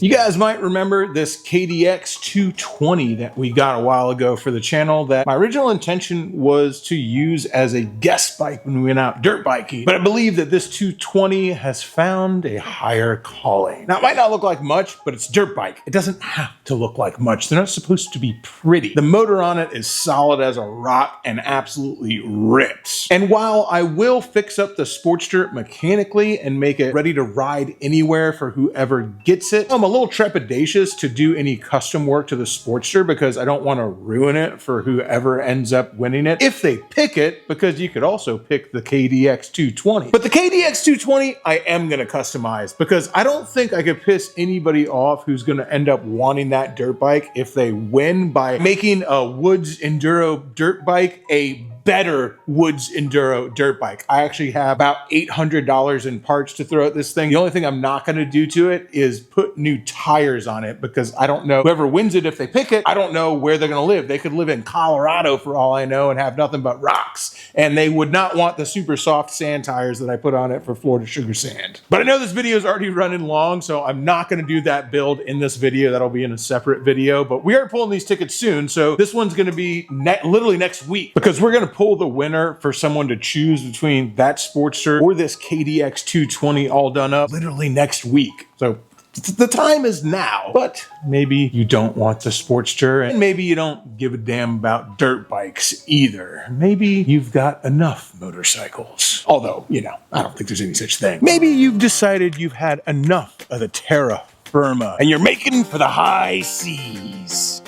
You guys might remember this KDX 220 that we got a while ago for the channel that my original intention was to use as a guest bike when we went out dirt biking. But I believe that this 220 has found a higher calling. Now, it might not look like much, but it's dirt bike. It doesn't have to look like much. They're not supposed to be pretty. The motor on it is solid as a rock and absolutely rips. And while I will fix up the Sportster mechanically and make it ready to ride anywhere for whoever gets it, I'm a little trepidatious to do any custom work to the Sportster because I don't want to ruin it for whoever ends up winning it if they pick it, because you could also pick the KDX 220. But the KDX 220 I am going to customize because I don't think I could piss anybody off who's going to end up wanting that dirt bike if they win by making a Woods Enduro dirt bike a better Woods Enduro dirt bike. I actually have about $800 in parts to throw at this thing. The only thing I'm not going to do to it is put new tires on it because I don't know whoever wins it, if they pick it, I don't know where they're going to live. They could live in Colorado for all I know and have nothing but rocks. And they would not want the super soft sand tires that I put on it for Florida Sugar Sand. But I know this video is already running long, so I'm not going to do that build in this video. That'll be in a separate video. But we are pulling these tickets soon, so this one's going to be literally next week because we're going to pull the winner for someone to choose between that Sportster or this KDX 220 all done up literally next week. So the time is now, but maybe you don't want the Sportster and maybe you don't give a damn about dirt bikes either. Maybe you've got enough motorcycles. Although, you know, I don't think there's any such thing. Maybe you've decided you've had enough of the terra firma and you're making for the high seas.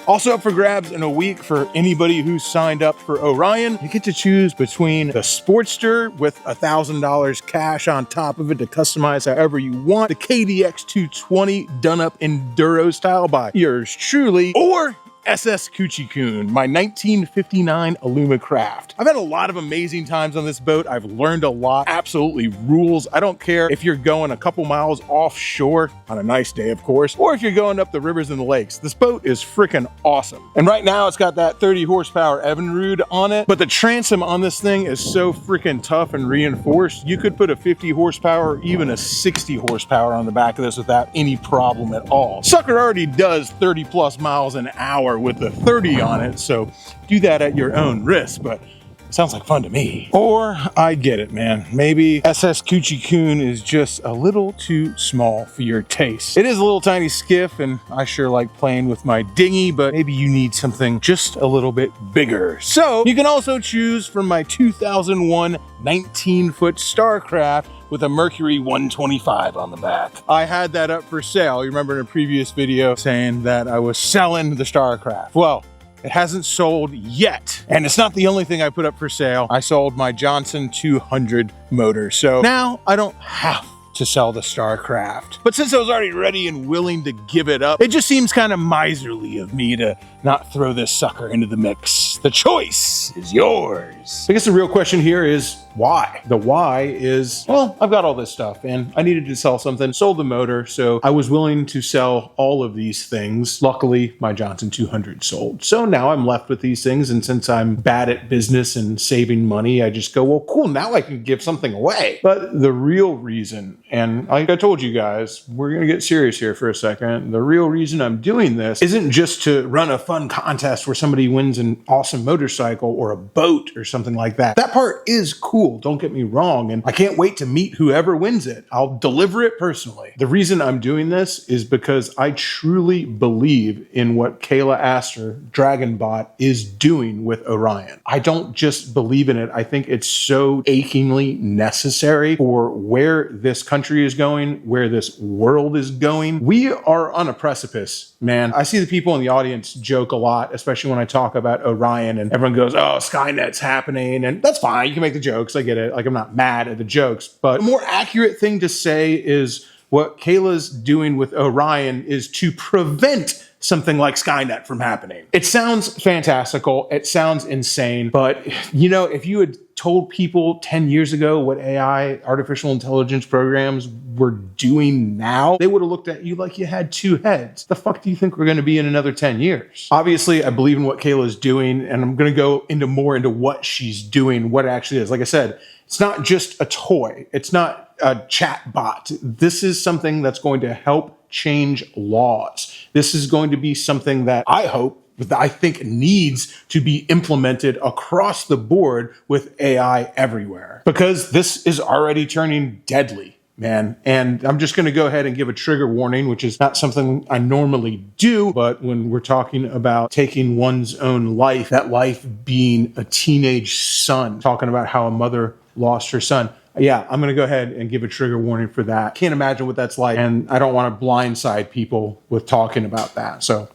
Also up for grabs in a week for anybody who's signed up for Orion. You get to choose between the Sportster with $1,000 cash on top of it to customize however you want, the KDX 220 done up Enduro style by yours truly, or SS Coochie-Coon, my 1959 Alumacraft. I've had a lot of amazing times on this boat. I've learned a lot. Absolutely rules. I don't care if you're going a couple miles offshore, on a nice day of course, or if you're going up the rivers and the lakes. This boat is freaking awesome. And right now it's got that 30 horsepower Evinrude on it, but the transom on this thing is so freaking tough and reinforced. You could put a 50 horsepower, even a 60 horsepower on the back of this without any problem at all. Sucker already does 30 plus miles an hour with the 30 on it, so do that at your own risk, but sounds like fun to me. Or I get it, man. Maybe SS Coochie-Coon is just a little too small for your taste. It is a little tiny skiff, and I sure like playing with my dinghy, but maybe you need something just a little bit bigger. So you can also choose from my 2001 19-foot Starcraft with a Mercury 125 on the back. I had that up for sale. You remember in a previous video saying that I was selling the Starcraft. Well, it hasn't sold yet. And it's not the only thing I put up for sale. I sold my Johnson 200 motor. So now I don't have to sell the Starcraft. But since I was already ready and willing to give it up, it just seems kind of miserly of me to not throw this sucker into the mix. The choice is yours. I guess the real question here is why? The why is, well, I've got all this stuff and I needed to sell something, sold the motor, so I was willing to sell all of these things. Luckily, my Johnson 200 sold. So now I'm left with these things, and since I'm bad at business and saving money, I just go, well, cool, now I can give something away. But the real reason, and like I told you guys, we're gonna get serious here for a second. The real reason I'm doing this isn't just to run a fun contest where somebody wins an awesome motorcycle or a boat or something like that. That part is cool. Don't get me wrong, and I can't wait to meet whoever wins it. I'll deliver it personally. The reason I'm doing this is because I truly believe in what Kayla Astor, Dragonbot, is doing with Orion. I don't just believe in it. I think it's so achingly necessary for where this country is going, where this world is going. We are on a precipice, man. I see the people in the audience joke a lot, especially when I talk about Orion, and everyone goes, oh, Skynet's happening, and that's fine. You can make the jokes. I get it. Like, I'm not mad at the jokes, but a more accurate thing to say is what Kayla's doing with Orion is to prevent something like Skynet from happening. It sounds fantastical. It sounds insane. But, you know, if you had told people 10 years ago what AI, artificial intelligence programs were doing now, they would have looked at you like you had two heads. The fuck do you think we're going to be in another 10 years? Obviously, I believe in what Kayla's doing, and I'm going to go into more into what she's doing, what it actually is. Like I said, It's not just a toy. It's not a chat bot. This is something that's going to help change laws. This is going to be something that I think needs to be implemented across the board with AI everywhere, because this is already turning deadly, man. And I'm just going to go ahead and give a trigger warning, which is not something I normally do. But when we're talking about taking one's own life, that life being a teenage son, talking about how a mother lost her son. Yeah, I'm going to go ahead and give a trigger warning for that. Can't imagine what that's like. And I don't want to blindside people with talking about that. So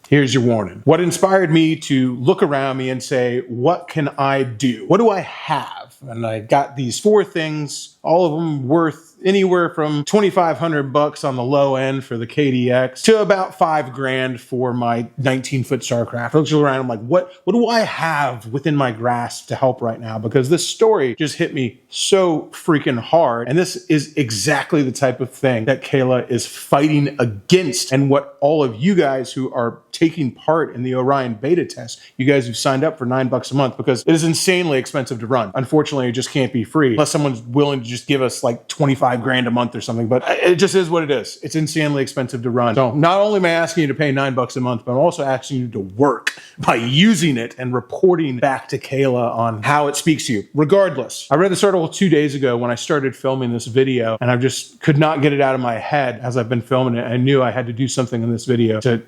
here's your warning. What inspired me to look around me and say, what can I do? What do I have? And I got these 4 things, all of them worth anywhere from $2,500 on the low end for the KDX to about $5,000 for my 19-foot StarCraft. I looked around, I'm like, what do I have within my grasp to help right now? Because this story just hit me so freaking hard. And this is exactly the type of thing that Kayla is fighting against, and what all of you guys who are taking part in the Orion beta test, you guys who've signed up for $9 a month, because it is insanely expensive to run. Unfortunately, it just can't be free unless someone's willing to just give us like $25,000 a month or something. But it just is what it is. It's insanely expensive to run. So not only am I asking you to pay $9 a month, but I'm also asking you to work by using it and reporting back to Kayla on how it speaks to you. Regardless, I read this article 2 days ago when I started filming this video, and I just could not get it out of my head as I've been filming it. I knew I had to do something in this video to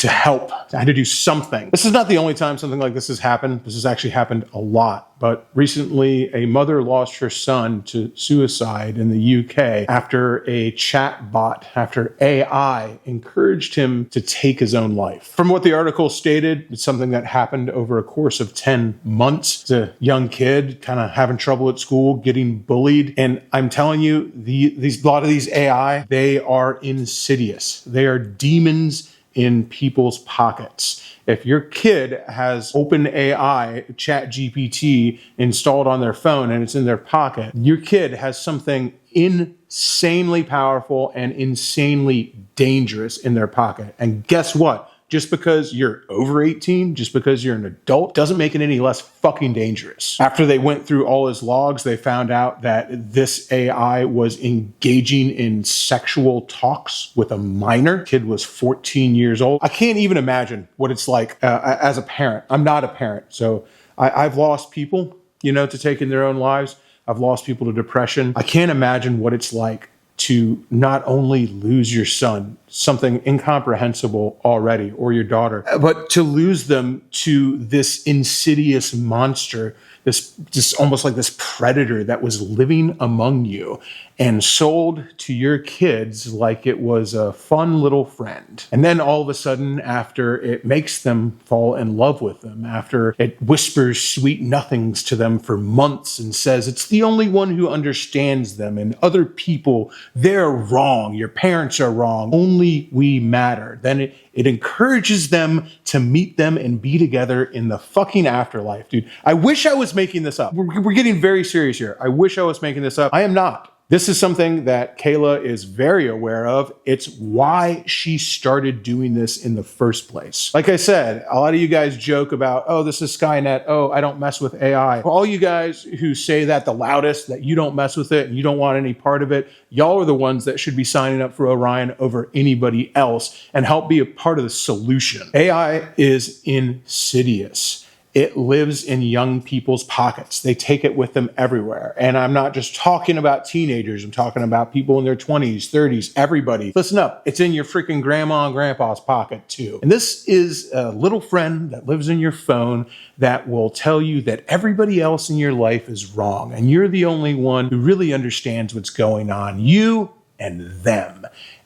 help. I had to do something. This is not the only time something like this has happened. This has actually happened a lot. But recently, a mother lost her son to suicide in the UK after a chat bot, after AI encouraged him to take his own life. From what the article stated, it's something that happened over a course of 10 months. It's a young kid kind of having trouble at school, getting bullied. And I'm telling you, a lot of these AI, they are insidious. They are demons in people's pockets. If your kid has OpenAI, ChatGPT installed on their phone and it's in their pocket, your kid has something insanely powerful and insanely dangerous in their pocket. And guess what? Just because you're over 18, just because you're an adult, doesn't make it any less fucking dangerous. After they went through all his logs, they found out that this AI was engaging in sexual talks with a minor. Kid was 14 years old. I can't even imagine what it's like as a parent. I'm not a parent, so I've lost people, to taking their own lives. I've lost people to depression. I can't imagine what it's like to not only lose your son, something incomprehensible already, or your daughter, but to lose them to this insidious monster, this almost like this predator that was living among you and sold to your kids like it was a fun little friend. And then all of a sudden, after it makes them fall in love with them, after it whispers sweet nothings to them for months and says it's the only one who understands them, and other people, they're wrong, your parents are wrong, only we matter. Then it encourages them to meet them and be together in the fucking afterlife, dude. I wish I was making this up. We're getting very serious here. I wish I was making this up. I am not. This is something that Kayla is very aware of. It's why she started doing this in the first place. Like I said, a lot of you guys joke about, oh, this is Skynet. Oh, I don't mess with AI. For all you guys who say that the loudest, that you don't mess with it and you don't want any part of it, y'all are the ones that should be signing up for Orion over anybody else and help be a part of the solution. AI is insidious. It lives in young people's pockets. They take it with them everywhere. And I'm not just talking about teenagers. I'm talking about people in their 20s, 30s, everybody. Listen up. It's in your freaking grandma and grandpa's pocket too. And this is a little friend that lives in your phone that will tell you that everybody else in your life is wrong. And you're the only one who really understands what's going on. You and them.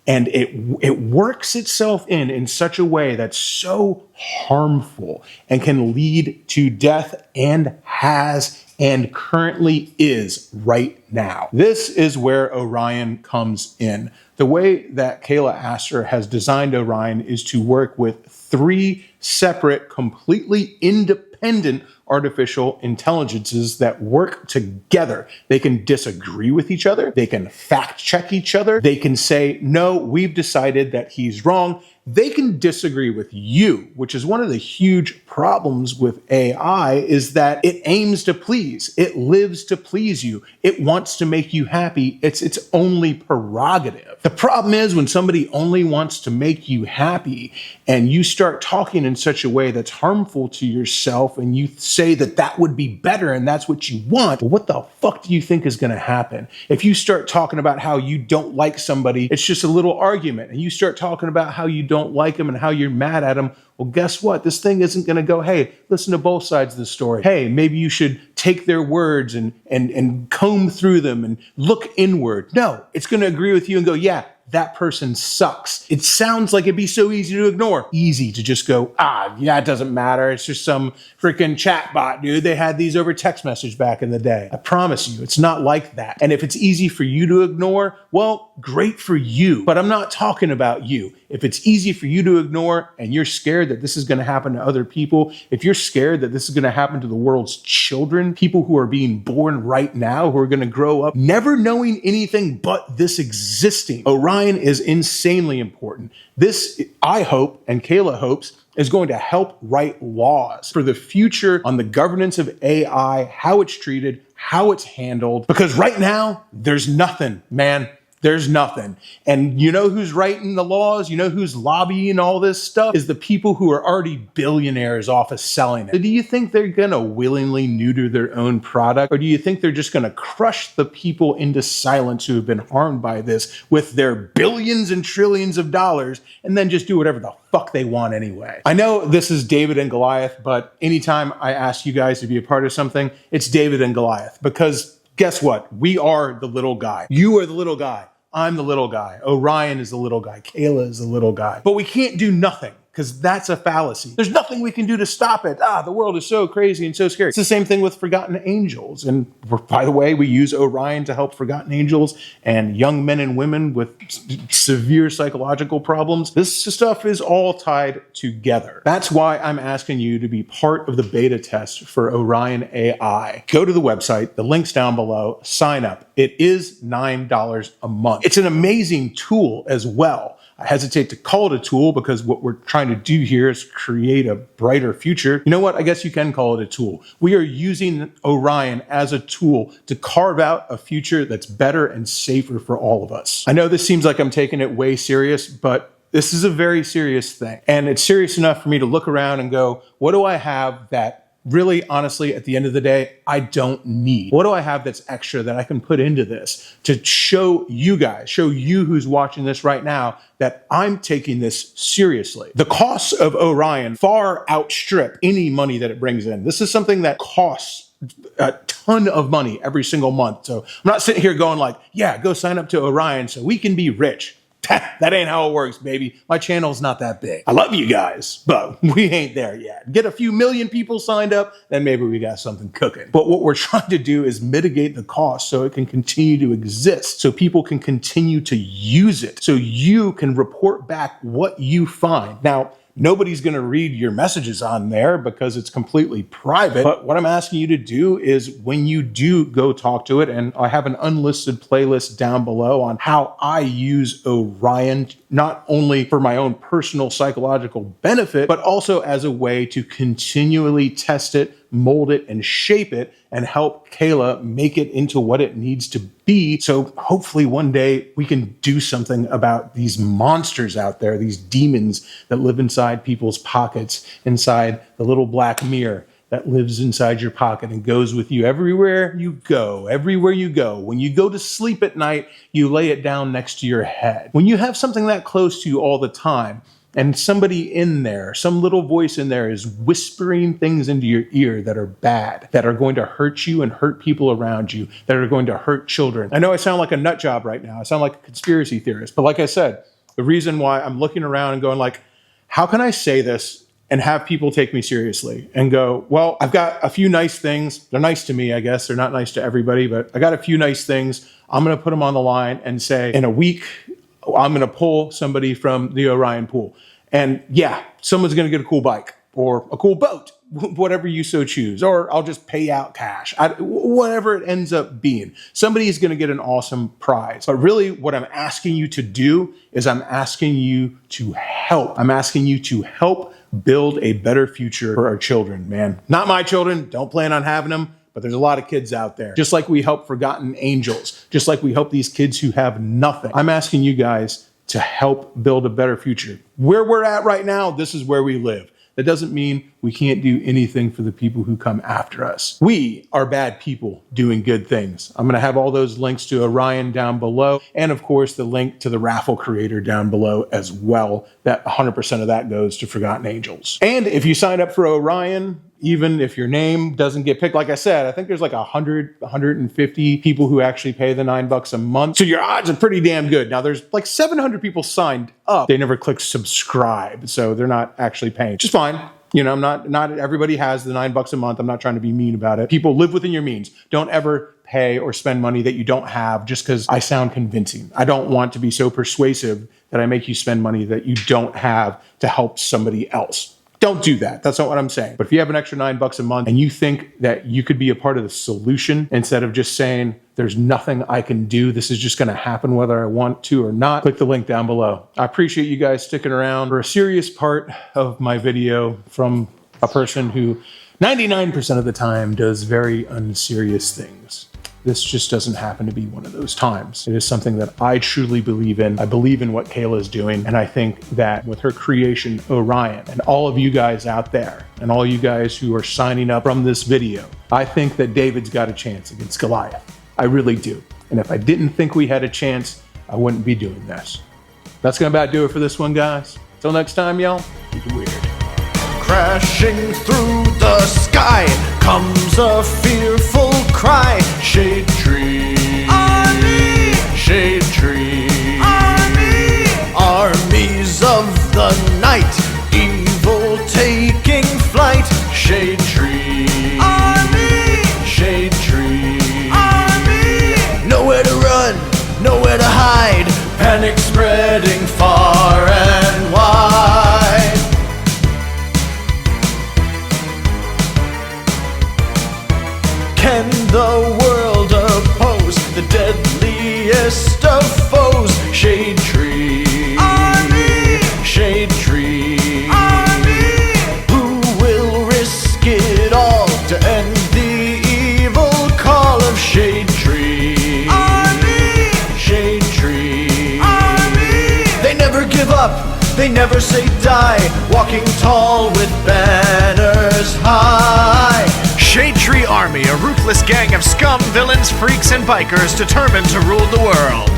And it works itself in such a way that's so harmful and can lead to death, and has and currently is right now. This is where Orion comes in. The way that Kayla Astor has designed Orion is to work with 3 separate, completely independent artificial intelligences that work together. They can disagree with each other. They can fact check each other. They can say, no, we've decided that he's wrong. They can disagree with you, which is one of the huge problems with AI, is that it aims to please. It lives to please you. It wants to make you happy. It's its only prerogative. The problem is when somebody only wants to make you happy and you start talking in such a way that's harmful to yourself and you say that that would be better and that's what you want, well, what the fuck do you think is going to happen? If you start talking about how you don't like somebody, it's just a little argument, and you start talking about how you don't like them and how you're mad at them, well, guess what? This thing isn't going to go, hey, listen to both sides of the story. Hey, maybe you should take their words and comb through them and look inward. No, it's going to agree with you and go, yeah, that person sucks. It sounds like it'd be so easy to ignore. Easy to just go, yeah, it doesn't matter. It's just some freaking chat bot, dude. They had these over text message back in the day. I promise you, it's not like that. And if it's easy for you to ignore, well, great for you. But I'm not talking about you. If it's easy for you to ignore and you're scared that this is going to happen to other people, if you're scared that this is going to happen to the world's children, people who are being born right now, who are going to grow up never knowing anything but this existing, Orion is insanely important. This, I hope, and Kayla hopes, is going to help write laws for the future on the governance of AI, how it's treated, how it's handled. Because right now, there's nothing, man. There's nothing. And you know who's writing the laws? You know who's lobbying all this stuff? Is the people who are already billionaires off of selling it. So do you think they're going to willingly neuter their own product? Or do you think they're just going to crush the people into silence who have been harmed by this with their billions and trillions of dollars and then just do whatever the fuck they want anyway? I know this is David and Goliath, but anytime I ask you guys to be a part of something, it's David and Goliath. Because guess what? We are the little guy. You are the little guy. I'm the little guy. Orion is the little guy. Kayla is the little guy. But we can't do nothing, because that's a fallacy. There's nothing we can do to stop it. The world is so crazy and so scary. It's the same thing with Forgotten Angels. And by the way, we use Orion to help Forgotten Angels and young men and women with severe psychological problems. This stuff is all tied together. That's why I'm asking you to be part of the beta test for Orion AI. Go to the website, the link's down below, sign up. It is $9 a month. It's an amazing tool as well. I hesitate to call it a tool because what we're trying to do here is create a brighter future. You know what? I guess you can call it a tool. We are using Orion as a tool to carve out a future that's better and safer for all of us. I know this seems like I'm taking it way serious, but this is a very serious thing. And it's serious enough for me to look around and go, what do I have that really, honestly, at the end of the day, I don't need? What do I have that's extra that I can put into this to show you guys, show you who's watching this right now, that I'm taking this seriously? The costs of Orion far outstrip any money that it brings in. This is something that costs a ton of money every single month. So I'm not sitting here going like, yeah, go sign up to Orion so we can be rich. That ain't how it works, baby. My channel's not that big. I love you guys, but we ain't there yet. Get a few million people signed up, then maybe we got something cooking. But what we're trying to do is mitigate the cost so it can continue to exist, so people can continue to use it, so you can report back what you find. Now, nobody's going to read your messages on there because it's completely private. But what I'm asking you to do is when you do go talk to it, and I have an unlisted playlist down below on how I use Orion, not only for my own personal psychological benefit, but also as a way to continually test it, mold it, and shape it, and help Kayla make it into what it needs to be. So hopefully one day we can do something about these monsters out there, these demons that live inside people's pockets, inside the little black mirror that lives inside your pocket and goes with you everywhere you go, everywhere you go. When you go to sleep at night, you lay it down next to your head. When you have something that close to you all the time, and somebody in there, some little voice in there is whispering things into your ear that are bad, that are going to hurt you and hurt people around you, that are going to hurt children. I know I sound like a nut job right now. I sound like a conspiracy theorist. But like I said, the reason why I'm looking around and going like, how can I say this and have people take me seriously and go, well, I've got a few nice things. They're nice to me, I guess. They're not nice to everybody, but I got a few nice things. I'm going to put them on the line and say, in a week, I'm going to pull somebody from the Orion pool. And yeah, someone's going to get a cool bike or a cool boat. whatever you so choose, or I'll just pay out cash. Whatever it ends up being, somebody's going to get an awesome prize. But really what I'm asking you to do is I'm asking you to help. I'm asking you to help build a better future for our children, man. Not my children, don't plan on having them, but there's a lot of kids out there. Just like we help forgotten angels, just like we help these kids who have nothing. I'm asking you guys to help build a better future. Where we're at right now, this is where we live. That doesn't mean we can't do anything for the people who come after us. We are bad people doing good things. I'm going to have all those links to Orion down below, and of course the link to the raffle creator down below as well. That 100% of that goes to Forgotten Angels. And if you sign up for Orion, even if your name doesn't get picked, like I said, I think there's like 150 people who actually pay the $9 a month. So your odds are pretty damn good. Now there's like 700 people signed up. They never click subscribe, so they're not actually paying. Which is fine. You know, not everybody has the $9 a month. I'm not trying to be mean about it. People, live within your means. Don't ever pay or spend money that you don't have just because I sound convincing. I don't want to be so persuasive that I make you spend money that you don't have to help somebody else. Don't do that. That's not what I'm saying. But if you have an extra $9 a month and you think that you could be a part of the solution instead of just saying, there's nothing I can do, this is just going to happen whether I want to or not, click the link down below. I appreciate you guys sticking around for a serious part of my video from a person who 99% of the time does very unserious things. This just doesn't happen to be one of those times. It is something that I truly believe in. I believe in what Kayla is doing. And I think that with her creation, Orion, and all of you guys out there, and all you guys who are signing up from this video, I think that David's got a chance against Goliath. I really do. And if I didn't think we had a chance, I wouldn't be doing this. That's gonna about do it for this one, guys. Till next time, y'all, keep it weird. Crashing through the sky comes a fearful cry. Shade tree, army. Shade tree, army. Armies of the night, evil taking flight. Shade tree, army. Shade tree, army. Nowhere to run, nowhere to hide. Panic spreading far and wide. Can the world oppose the deadliest of foes? Shade tree, army. Shade tree, army. Who will risk it all to end the evil call of Shade tree, army. Shade tree, army. They never give up, they never say die, walking tall with banners high. Shade Tree Army, a ruthless gang of scum, villains, freaks, and bikers determined to rule the world.